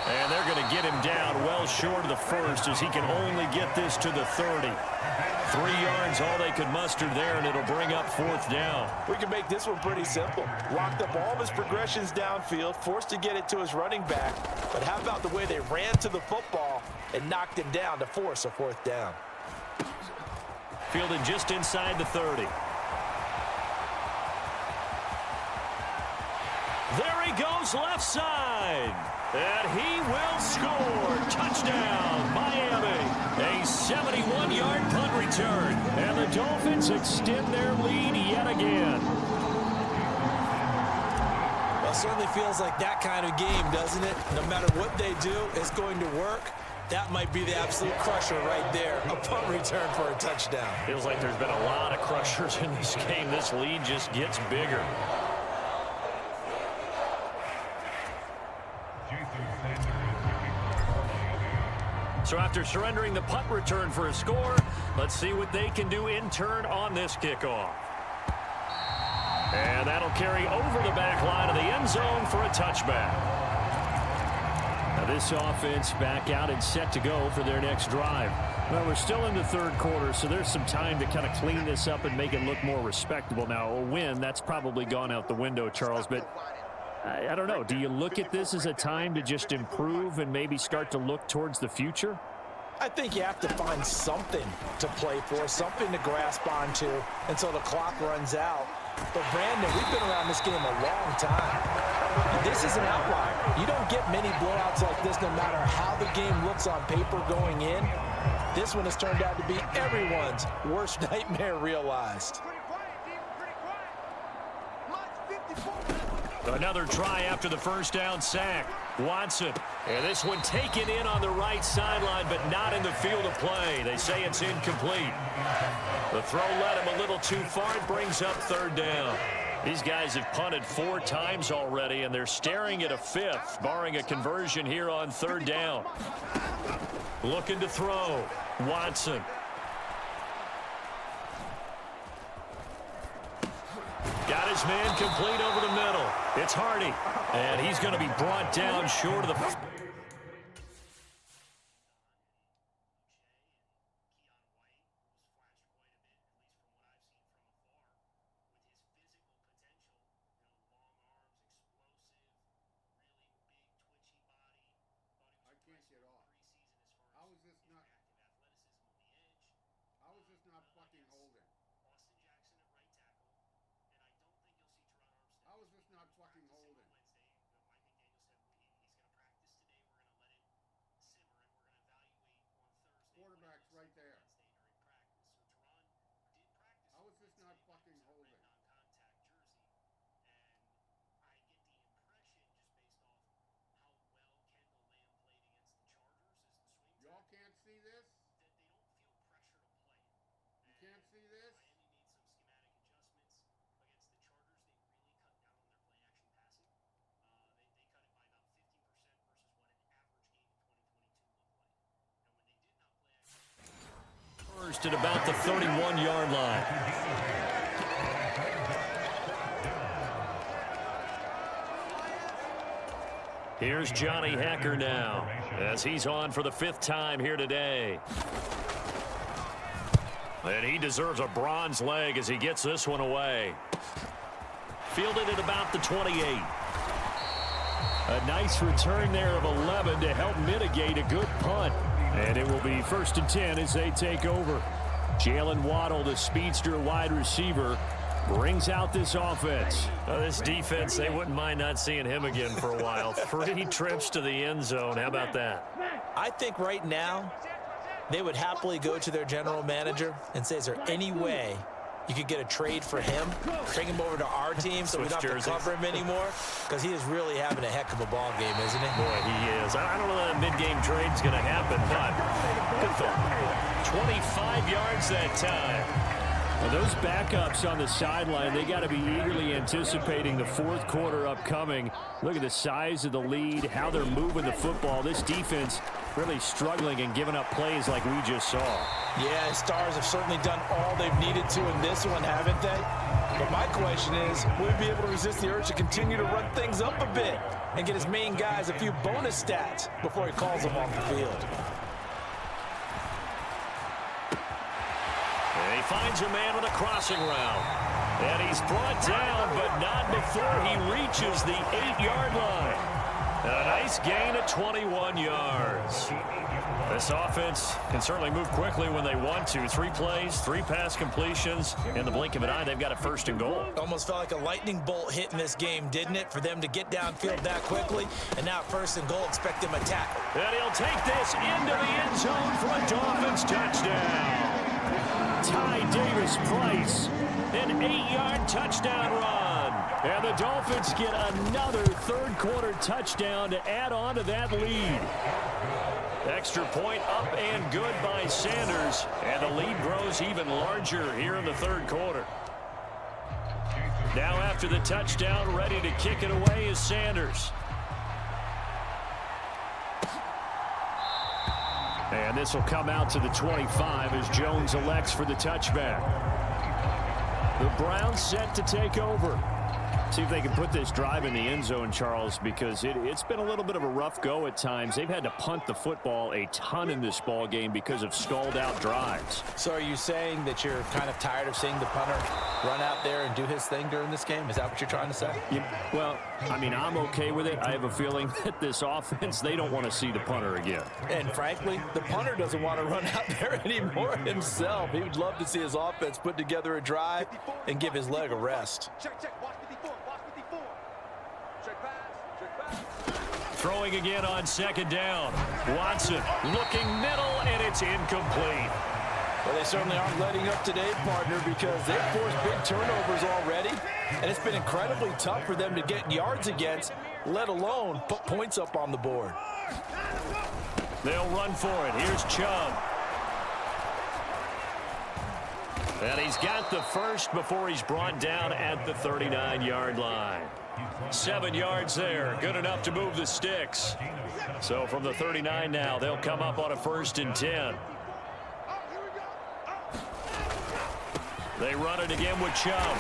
And they're going to get him down well short of the 1st as he can only get this to the 30. 3 yards, all they could muster there, and it'll bring up 4th down. We can make this one pretty simple. Locked up all of his progressions downfield, forced to get it to his running back. But how about the way they ran to the football and knocked him down to force a 4th down? Fielded just inside the 30. There he goes left side. And he will score. Touchdown, Miami. A 71-yard punt return. And the Dolphins extend their lead yet again. Well, it certainly feels like that kind of game, doesn't it? No matter what they do, it's going to work. That might be the absolute crusher right there. A punt return for a touchdown. Feels like there's been a lot of crushers in this game. This lead just gets bigger. So after surrendering the punt return for a score, let's see what they can do in turn on this kickoff. And that'll carry over the back line of the end zone for a touchback. Now this offense back out and set to go for their next drive. Well, we're still in the third quarter, so there's some time to kind of clean this up and make it look more respectable. Now, a win, that's probably gone out the window, Charles, but I don't know. Do you look at this as a time to just improve and maybe start to look towards the future? I think you have to find something to play for, something to grasp onto until the clock runs out. But, Brandon, we've been around this game a long time. This is an outlier. You don't get many blowouts like this no matter how the game looks on paper going in. This one has turned out to be everyone's worst nightmare realized. Another try after the 1st down sack. Watson. And this one taken in on the right sideline, but not in the field of play. They say it's incomplete. The throw led him a little too far. It brings up 3rd down. These guys have punted 4 times already, and they're staring at a 5th, barring a conversion here on 3rd down. Looking to throw. Watson. Got his man complete over the middle. It's Hardy. And he's going to be brought down short of the... I can't get off. How is this not? How is this not fucking holding? How is this not fucking holding? Quarterback's right there. How is this not fucking holding? Y'all can't see this? You can't see this? At about the 31-yard line. Here's Johnny Hacker now as he's on for the 5th time here today. And he deserves a bronze leg as he gets this one away. Fielded at about the 28. A nice return there of 11 to help mitigate a good punt. And it will be 1st and 10 as they take over. Jalen Waddle, the speedster wide receiver, brings out this offense. This defense, they wouldn't mind not seeing him again for a while. 3 trips to the end zone. How about that? I think right now they would happily go to their general manager and say, is there any way you could get a trade for him, bring him over to our team so we don't have to cover him anymore? Because he is really having a heck of a ball game, isn't he? Boy, he is. I don't know that a mid-game trade is going to happen, but good thought. 25 yards that time. Well, those backups on the sideline, they got to be eagerly anticipating the 4th quarter upcoming. Look at the size of the lead, how they're moving the football. This defense really struggling and giving up plays like we just saw. Yeah, Stars have certainly done all they've needed to in this one, haven't they? But my question is, will he be able to resist the urge to continue to run things up a bit and get his main guys a few bonus stats before he calls them off the field? And he finds a man with a crossing route. And he's brought down, but not before he reaches the 8-yard line. A nice gain of 21 yards. This offense can certainly move quickly when they want to. 3 plays, 3 pass completions. In the blink of an eye, they've got a 1st and goal. Almost felt like a lightning bolt hit in this game, didn't it? For them to get downfield that quickly. And now 1st and goal, expect him to tackle. And he'll take this into the end zone for a Dolphins touchdown. Ty Davis-Price, an 8-yard touchdown run. And the Dolphins get another 3rd quarter touchdown to add on to that lead. Extra point up and good by Sanders. And the lead grows even larger here in the 3rd quarter. Now after the touchdown, ready to kick it away is Sanders. And this will come out to the 25 as Jones elects for the touchback. The Browns set to take over. See if they can put this drive in the end zone, Charles, because it's been a little bit of a rough go at times. They've had to punt the football a ton in this ball game because of stalled-out drives. So are you saying that you're kind of tired of seeing the punter run out there and do his thing during this game? Is that what you're trying to say? Well, I mean, I'm okay with it. I have a feeling that this offense, they don't want to see the punter again. And frankly, the punter doesn't want to run out there anymore himself. He would love to see his offense put together a drive and give his leg a rest. Throwing again on 2nd down. Watson looking middle, and it's incomplete. Well, they certainly aren't letting up today, partner, because they've forced big turnovers already, and it's been incredibly tough for them to get yards against, let alone put points up on the board. They'll run for it. Here's Chubb. And he's got the 1st before he's brought down at the 39-yard line. 7 yards there. Good enough to move the sticks. So from the 39 now, they'll come up on a 1st and 10. They run it again with Chubb.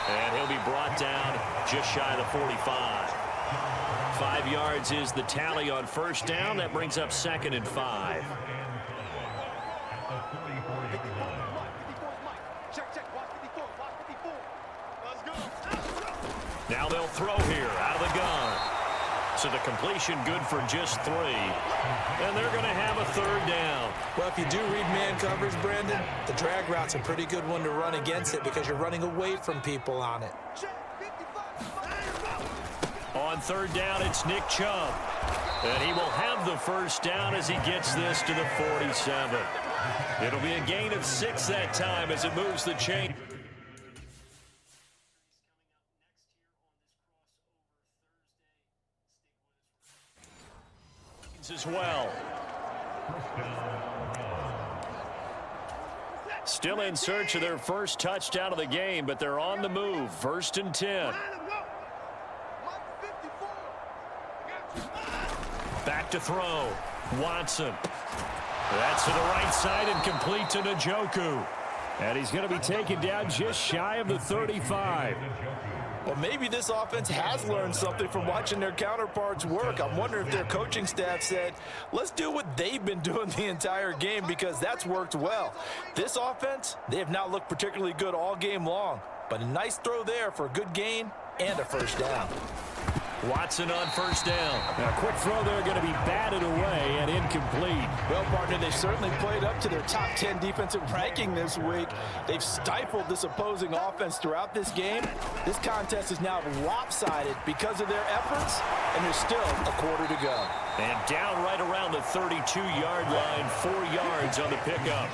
And he'll be brought down just shy of the 45. 5 yards is the tally on 1st down. That brings up 2nd and 5. Now they'll throw here out of the gun. So the completion good for just 3. And they're going to have a 3rd down. Well, if you do read man coverage, Brandon, the drag route's a pretty good one to run against it because you're running away from people on it. On 3rd down, it's Nick Chubb. And he will have the 1st down as he gets this to the 47. It'll be a gain of 6 that time as it moves the chain. As well. Still in search of their 1st touchdown of the game, but they're on the move. 1st and 10. Back to throw. Watson. That's to the right side and complete to Njoku. And he's going to be taken down just shy of the 35. Well, maybe this offense has learned something from watching their counterparts work. I'm wondering if their coaching staff said, let's do what they've been doing the entire game, because that's worked well. This offense, they have not looked particularly good all game long, but a nice throw there for a good gain and a first down. Watson on first down. A quick throw there, going to be batted away and incomplete. Well, partner, they've certainly played up to their top 10 defensive ranking this week. They've stifled this opposing offense throughout this game. This contest is now lopsided because of their efforts, and there's still a quarter to go. And down right around the 32-yard line, 4 yards on the pickup.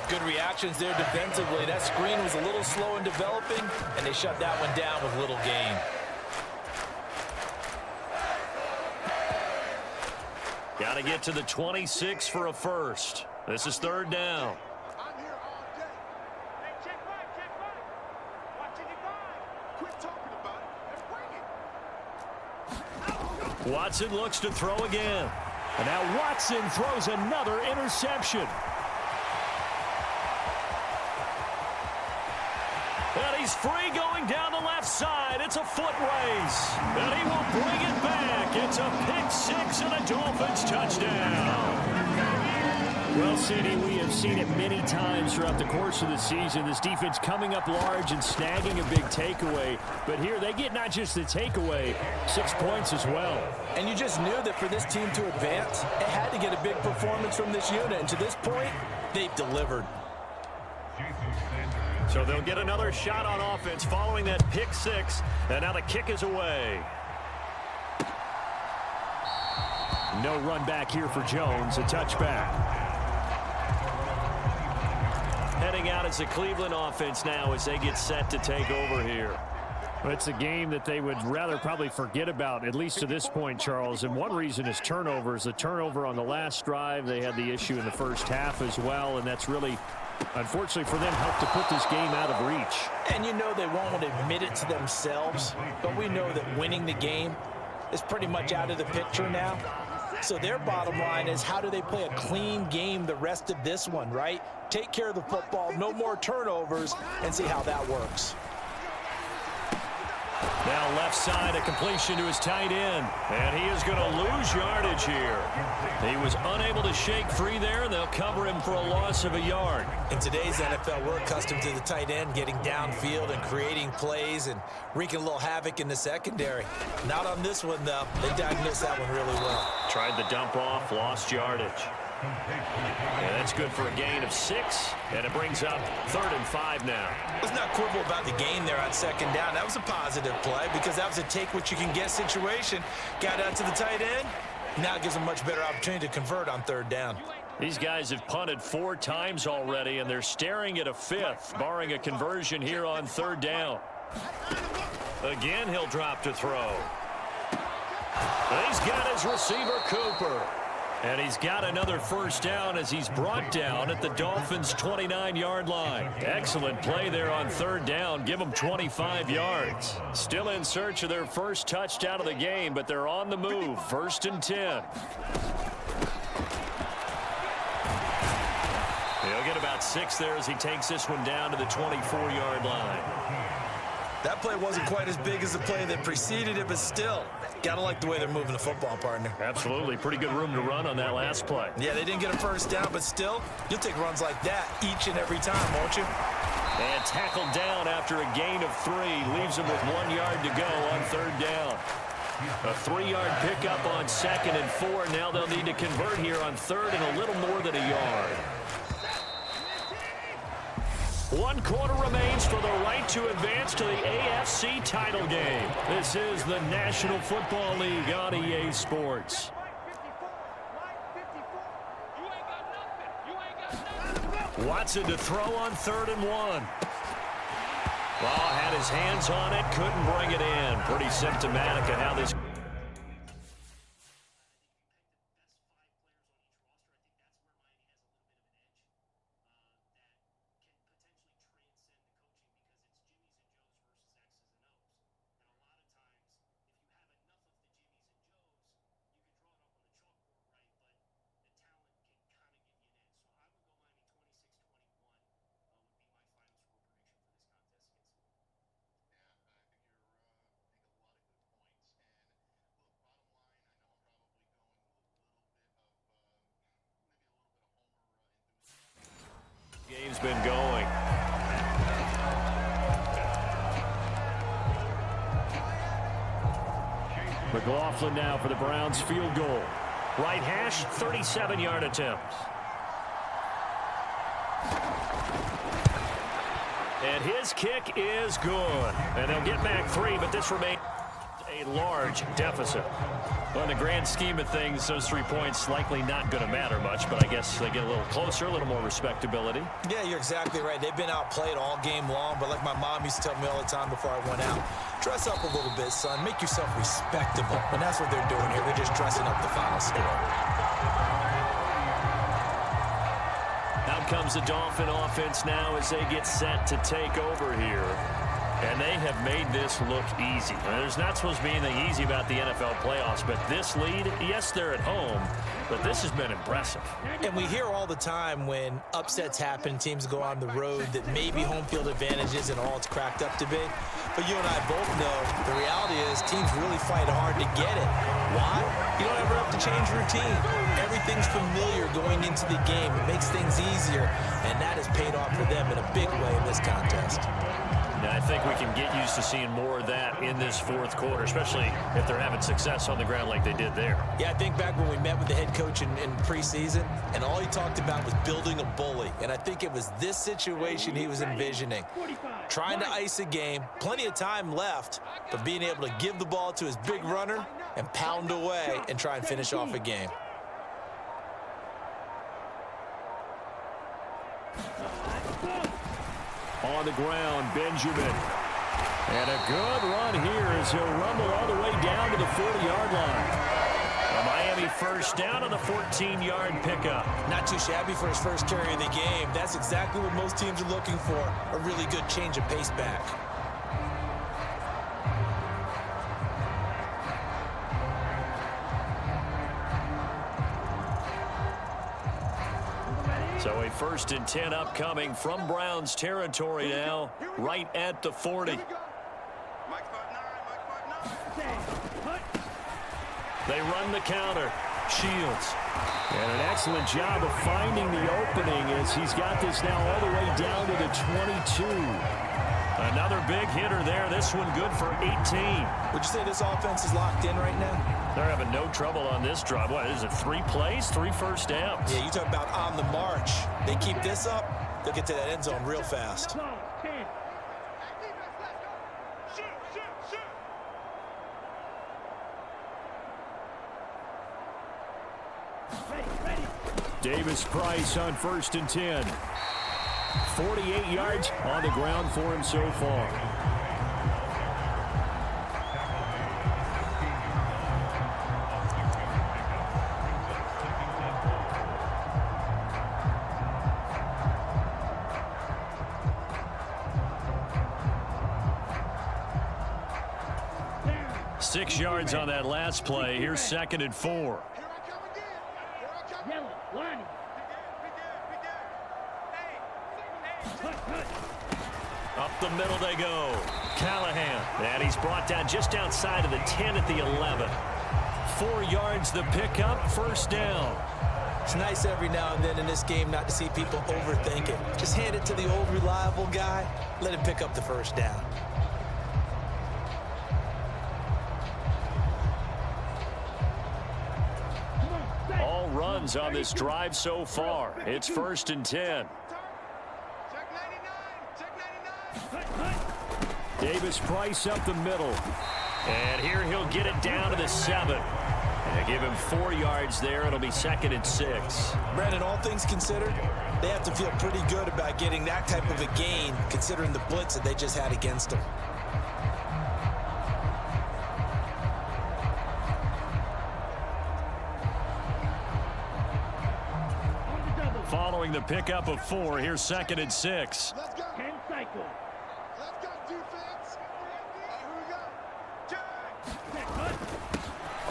Good reactions there defensively. That screen was a little slow in developing, and they shut that one down with little gain. Got to get to the 26 for a first. This is third down. I'm here all day. Hey, check right. Watching your guy. Quit talking about it and bring it. Watson looks to throw again. And now Watson throws another interception. And he's free going down the left side. It's a foot race. And he will bring it back. It's a pick six and a Dolphins touchdown. Well, CD, we have seen it many times throughout the course of the season. This defense coming up large and snagging a big takeaway. But here they get not just the takeaway, 6 points as well. And you just knew that for this team to advance, it had to get a big performance from this unit. And to this point, they've delivered. So they'll get another shot on offense following that pick six. And now the kick is away. No run back here for Jones, a touchback. Heading out as the Cleveland offense now as they get set to take over here. Well, it's a game that they would rather probably forget about, at least to this point, Charles. And one reason is turnovers. The turnover on the last drive, they had the issue in the first half as well, and that's really, unfortunately for them, helped to put this game out of reach. And you know they won't admit it to themselves, but we know that winning the game is pretty much out of the picture now. So their bottom line is, how do they play a clean game the rest of this one, right? Take care of the football, no more turnovers, and see how that works. Now left side, a completion to his tight end. And he is going to lose yardage here. He was unable to shake free there, and they'll cover him for a loss of a yard. In today's NFL, we're accustomed to the tight end getting downfield and creating plays and wreaking a little havoc in the secondary. Not on this one, though. They diagnosed that one really well. Tried the dump off, lost yardage. And that's good for a gain of 6, and it brings up 3rd and 5 now. Let's not quibble about the gain there on second down. That was a positive play because that was a take-what-you-can-get situation. Got out to the tight end. Now it gives them a much better opportunity to convert on 3rd down. These guys have punted 4 times already, and they're staring at a 5th, barring a conversion here on 3rd down. Again, he'll drop to throw. He's got his receiver, Cooper. And he's got another first down as he's brought down at the Dolphins' 29-yard line. Excellent play there on 3rd down. Give them 25 yards. Still in search of their first touchdown of the game, but they're on the move. 1st and 10. He'll get about 6 there as he takes this one down to the 24-yard line. That play wasn't quite as big as the play that preceded it, but still, gotta like the way they're moving the football, partner. Absolutely. Pretty good room to run on that last play. Yeah, they didn't get a first down, but still, you'll take runs like that each and every time, won't you? And tackled down after a gain of 3. Leaves him with 1 yard to go on 3rd down. A 3-yard pickup on 2nd and 4. Now they'll need to convert here on 3rd and a little more than a yard. 1 quarter remains for the right to advance to the AFC title game. This is the National Football League on EA Sports. Watson to throw on 3rd and 1. Ball had his hands on it, couldn't bring it in. Pretty symptomatic of how this... Game's been going. McLaughlin now for the Browns field goal. Right hash, 37-yard attempt. And his kick is good. And they'll get back 3, but this remains a large deficit. Well, in the grand scheme of things, those 3 points likely not going to matter much, but I guess they get a little closer, a little more respectability. Yeah, you're exactly right. They've been outplayed all game long, but like my mom used to tell me all the time before I went out, dress up a little bit, son. Make yourself respectable. And that's what they're doing here. They're just dressing up the final score. Out comes the Dolphin offense now as they get set to take over here. And they have made this look easy. Now, there's not supposed to be anything easy about the NFL playoffs, but this lead, yes, they're at home, but this has been impressive. And we hear all the time when upsets happen, teams go on the road, that maybe home field advantage isn't all it's cracked up to be. But you and I both know the reality is teams really fight hard to get it. Why? You don't ever have to change routine. Everything's familiar going into the game. It makes things easier, and that has paid off for them in a big way in this contest. And I think we can get used to seeing more of that in this fourth quarter, especially if they're having success on the ground like they did there. Yeah, I think back when we met with the head coach in preseason, and all he talked about was building a bully. And I think it was this situation he was envisioning. Trying to ice a game, plenty of time left, but being able to give the ball to his big runner and pound away and try and finish off a game. On the ground, Benjamin. And a good run here as he'll rumble all the way down to the 40-yard line. A Miami first down on the 14-yard pickup. Not too shabby for his first carry of the game. That's exactly what most teams are looking for, a really good change of pace back. So a 1st and 10 upcoming from Browns territory now, right at the 40. They run the counter. Shields. And an excellent job of finding the opening as he's got this now all the way down to the 22. Another big hitter there. This one good for 18. Would you say this offense is locked in right now? They're having no trouble on this drive. What is it, 3 plays, 3 first downs? Yeah, you talk about on the march. They keep this up, they'll get to that end zone real fast. Davis Price on 1st and 10. 48 yards on the ground for him so far. Down. 6 yards on that last play. Here's 2nd and 4. Yellow, line. Up the middle they go. Callahan. And he's brought down just outside of the 10 at the 11. 4 yards the pickup, 1st down. It's nice every now and then in this game not to see people overthink it. Just hand it to the old reliable guy. Let him pick up the 1st down. All runs on this drive so far. It's 1st and 10. Davis Price up the middle. And here he'll get it down to the 7. And give him 4 yards there. It'll be 2nd and 6. Brandon, all things considered, they have to feel pretty good about getting that type of a gain considering the blitz that they just had against them. Following the pickup of 4, here's 2nd and 6. 10 cycle. Let's go, defense. Here we go.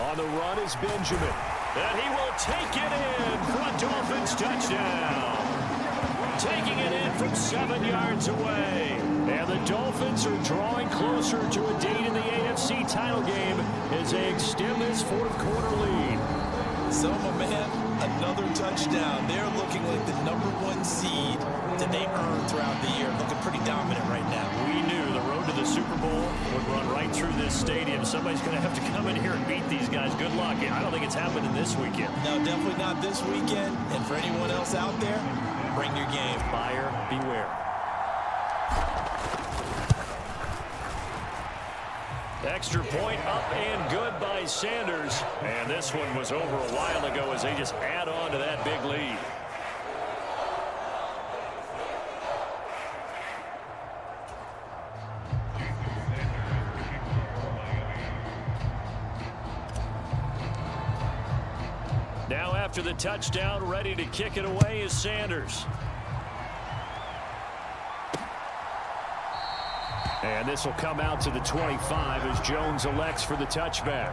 On the run is Benjamin. And he will take it in for a Dolphins touchdown. Taking it in from 7 yards away. And the Dolphins are drawing closer to a date in the AFC title game as they extend this 4th quarter lead. So, my man, another touchdown. They're looking like the #1 seed that they earned throughout the year. Looking pretty dominant right now. We knew the road to the Super Bowl would run right through this stadium. Somebody's going to have to come in here and beat these guys. Good luck. I don't think it's happening this weekend. No, definitely not this weekend. And for anyone else out there, bring your game. Buyer beware. Extra point up and good by Sanders. And this one was over a while ago as they just add on to that big lead. Now after the touchdown, ready to kick it away is Sanders. And this will come out to the 25 as Jones elects for the touchback.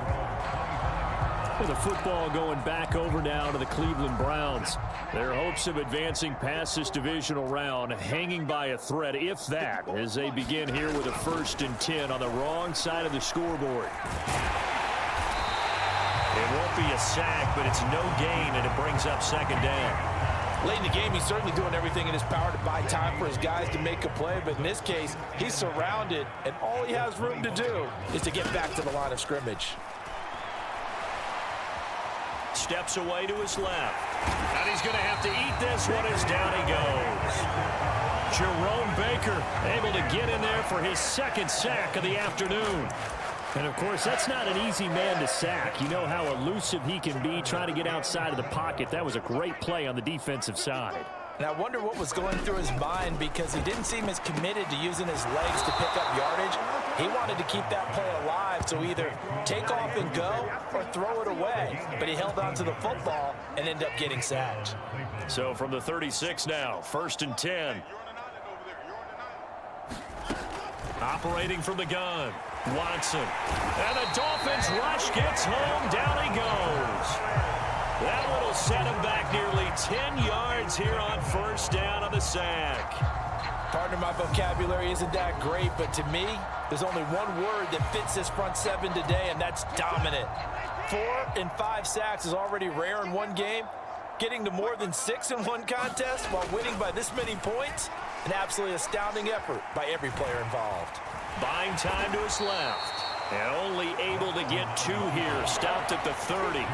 With the football going back over now to the Cleveland Browns. Their hopes of advancing past this divisional round hanging by a thread, if that, as they begin here with a 1st and 10 on the wrong side of the scoreboard. It won't be a sack, but it's no gain, and it brings up 2nd down. Late in the game, he's certainly doing everything in his power to buy time for his guys to make a play, but in this case, he's surrounded, and all he has room to do is to get back to the line of scrimmage. Steps away to his left. And he's going to have to eat this one as down he goes. Jerome Baker able to get in there for his 2nd sack of the afternoon. And, of course, that's not an easy man to sack. You know how elusive he can be trying to get outside of the pocket. That was a great play on the defensive side. And I wonder what was going through his mind because he didn't seem as committed to using his legs to pick up yardage. He wanted to keep that play alive, so either take off and go or throw it away. But he held on to the football and ended up getting sacked. So from the 36 now, 1st and 10. Operating from the gun, Watson. And the Dolphins rush gets home. Down he goes. That will set him back nearly 10 yards here on 1st down on the sack. Partner, my vocabulary isn't that great, but to me, there's only one word that fits this front 7 today, and that's dominant. 4 and 5 sacks is already rare in one game. Getting to more than 6 in one contest while winning by this many points, an absolutely astounding effort by every player involved. Buying time to his left. And only able to get 2 here. Stopped at the 30.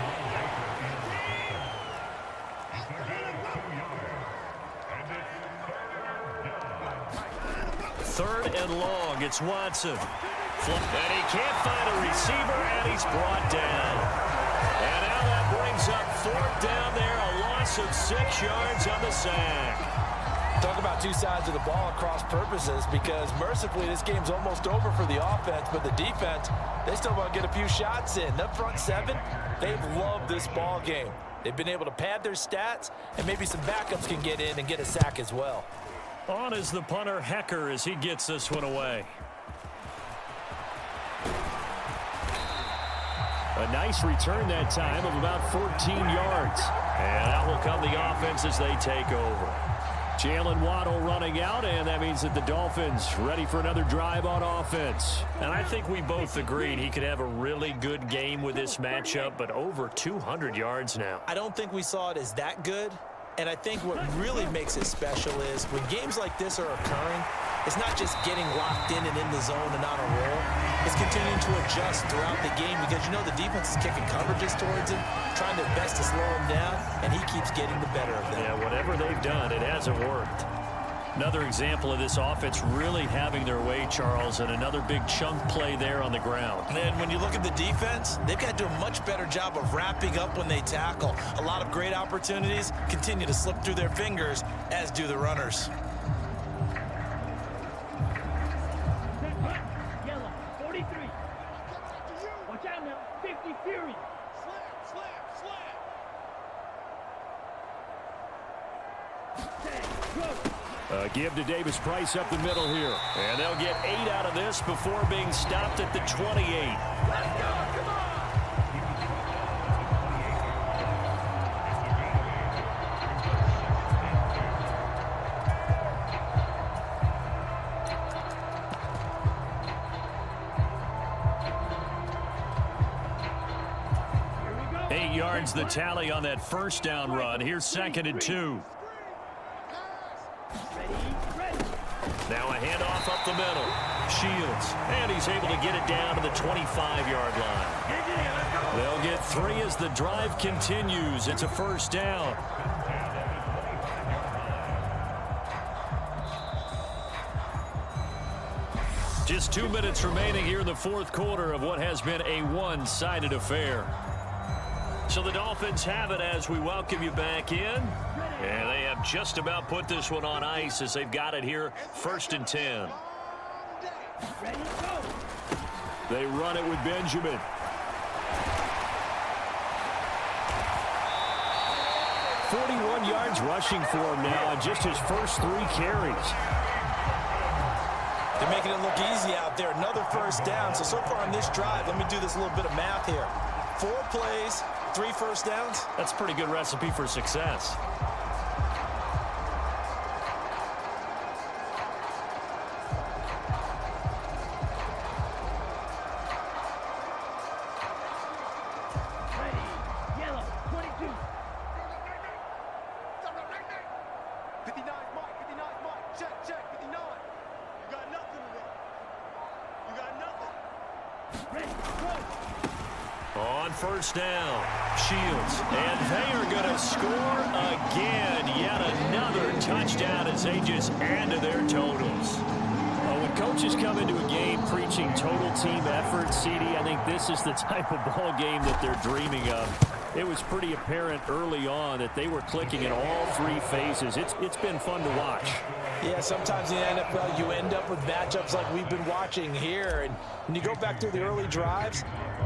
3rd and long. It's Watson. And he can't find a receiver, and he's brought down. And now that brings up 4th down there. A loss of 6 yards on the sack. Talk about two sides of the ball at cross purposes because mercifully this game's almost over for the offense, but the defense, they still want to get a few shots in. That front 7, they've loved this ball game. They've been able to pad their stats, and maybe some backups can get in and get a sack as well. On is the punter, Hecker, as he gets this one away. A nice return that time of about 14 yards. And out will come the offense as they take over. Jalen Waddle running out, and that means that the Dolphins ready for another drive on offense. And I think we both agreed he could have a really good game with this matchup, but over 200 yards now. I don't think we saw it as that good. And I think what really makes it special is when games like this are occurring, it's not just getting locked in and in the zone and on a roll. It's continuing to adjust throughout the game because you know the defense is kicking coverages towards him, trying their best to slow him down, and he keeps getting the better of them. Yeah, whatever they've done, it hasn't worked. Another example of this offense really having their way, Charles, and another big chunk play there on the ground. And then when you look at the defense, they've got to do a much better job of wrapping up when they tackle. A lot of great opportunities continue to slip through their fingers, as do the runners. Yellow, 43. Watch out now, 50 Fury. Give to Davis Price up the middle here. And they'll get 8 out of this before being stopped at the 28. Let's go, come on. yards the tally on that first down run. Here's 2nd and 2. Now a handoff up the middle. Shields, and he's able to get it down to the 25-yard line. They'll get 3 as the drive continues. It's a first down. Just 2 minutes remaining here in the fourth quarter of what has been a one-sided affair. So the Dolphins have it as we welcome you back in. And they have just about put this one on ice as they've got it here, 1st and 10. They run it with Benjamin. "41 yards rushing for him now on just his first 3 carries. They're making it look easy out there. Another first down. So far on this drive, let me do this little bit of math here. 4 plays, 3 first downs. That's a pretty good recipe for success. On first down, Shields, and they are going to score again. Yet another touchdown as they just add to their totals. When coaches come into a game preaching total team effort, CD, I think this is the type of ball game that they're dreaming of. It was pretty apparent early on that they were clicking in all 3 phases. It's been fun to watch. Yeah, sometimes in the NFL you end up with matchups like we've been watching here. And when you go back through the early drives,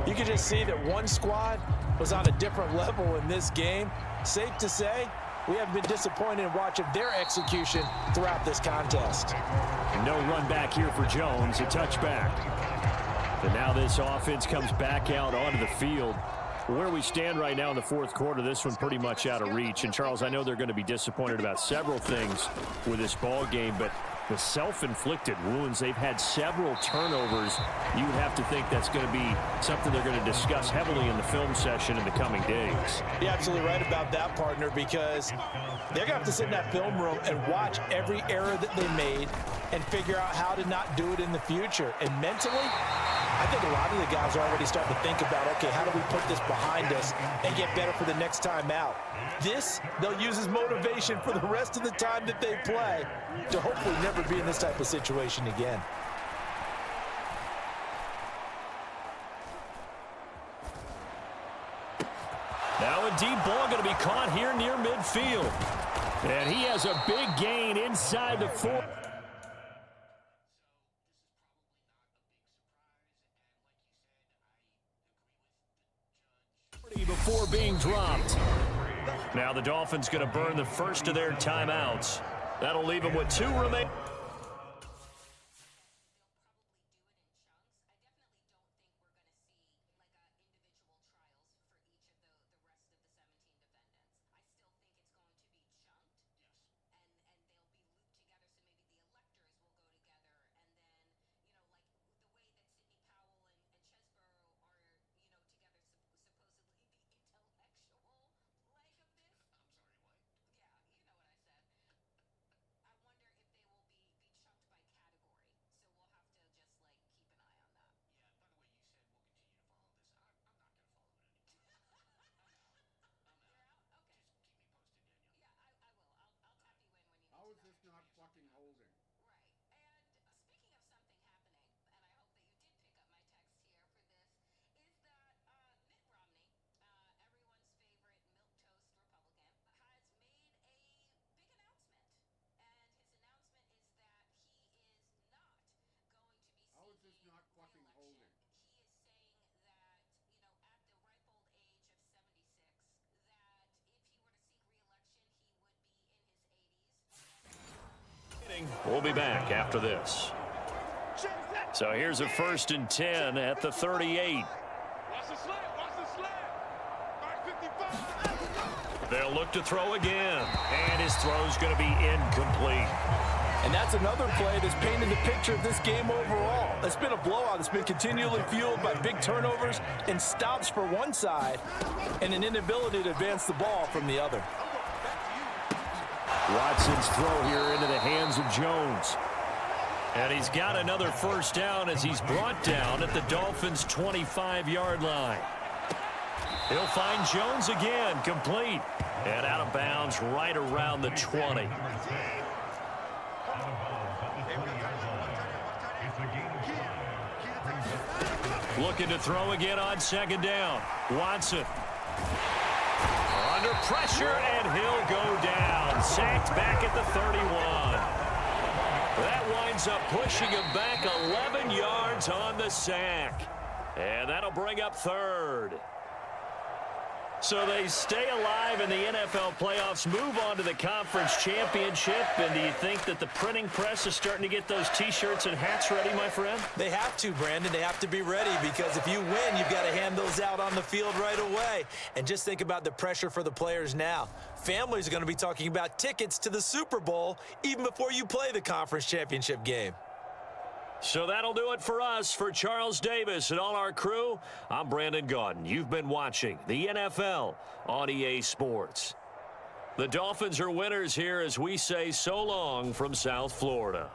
you can just see that one squad was on a different level in this game. Safe to say, we haven't been disappointed in watching their execution throughout this contest. No run back here for Jones, a touchback. And now this offense comes back out onto the field. Where we stand right now in the fourth quarter, this one pretty much out of reach. And, Charles, I know they're going to be disappointed about several things with this ball game, but the self-inflicted wounds, they've had several turnovers. You would have to think that's going to be something they're going to discuss heavily in the film session in the coming days. You're absolutely right about that, partner, because they're going to have to sit in that film room and watch every error that they made and figure out how to not do it in the future. And mentally, I think a lot of the guys are already starting to think about, okay, how do we put this behind us and get better for the next time out? This, they'll use as motivation for the rest of the time that they play to hopefully never be in this type of situation again. Now a deep ball going to be caught here near midfield. And he has a big gain inside the 4. Before being dropped. Now the Dolphins going to burn the first of their timeouts. That'll leave them with 2 remaining. How is this not fucking holding? How is this not fucking holding? We'll be back after this. So here's a 1st and 10 at the 38. They'll look to throw again. And his throw's going to be incomplete. And that's another play that's painted the picture of this game overall. It's been a blowout. It's been continually fueled by big turnovers and stops for one side and an inability to advance the ball from the other. Watson's throw here into the hands of Jones. And he's got another first down as he's brought down at the Dolphins' 25-yard line. He'll find Jones again, complete. And out of bounds right around the 20. Looking to throw again on second down. Watson. Under pressure, and he'll go down. Sacked back at the 31. That winds up pushing him back 11 yards on the sack. And that'll bring up third. So they stay alive in the NFL playoffs, move on to the conference championship. And do you think that the printing press is starting to get those T-shirts and hats ready, my friend? They have to, Brandon. They have to be ready because if you win, you've got to hand those out on the field right away. And just think about the pressure for the players now. Families are going to be talking about tickets to the Super Bowl even before you play the conference championship game. So that'll do it for us. For Charles Davis and all our crew, I'm Brandon Gaudin. You've been watching the NFL on EA Sports. The Dolphins are winners here as we say so long from South Florida.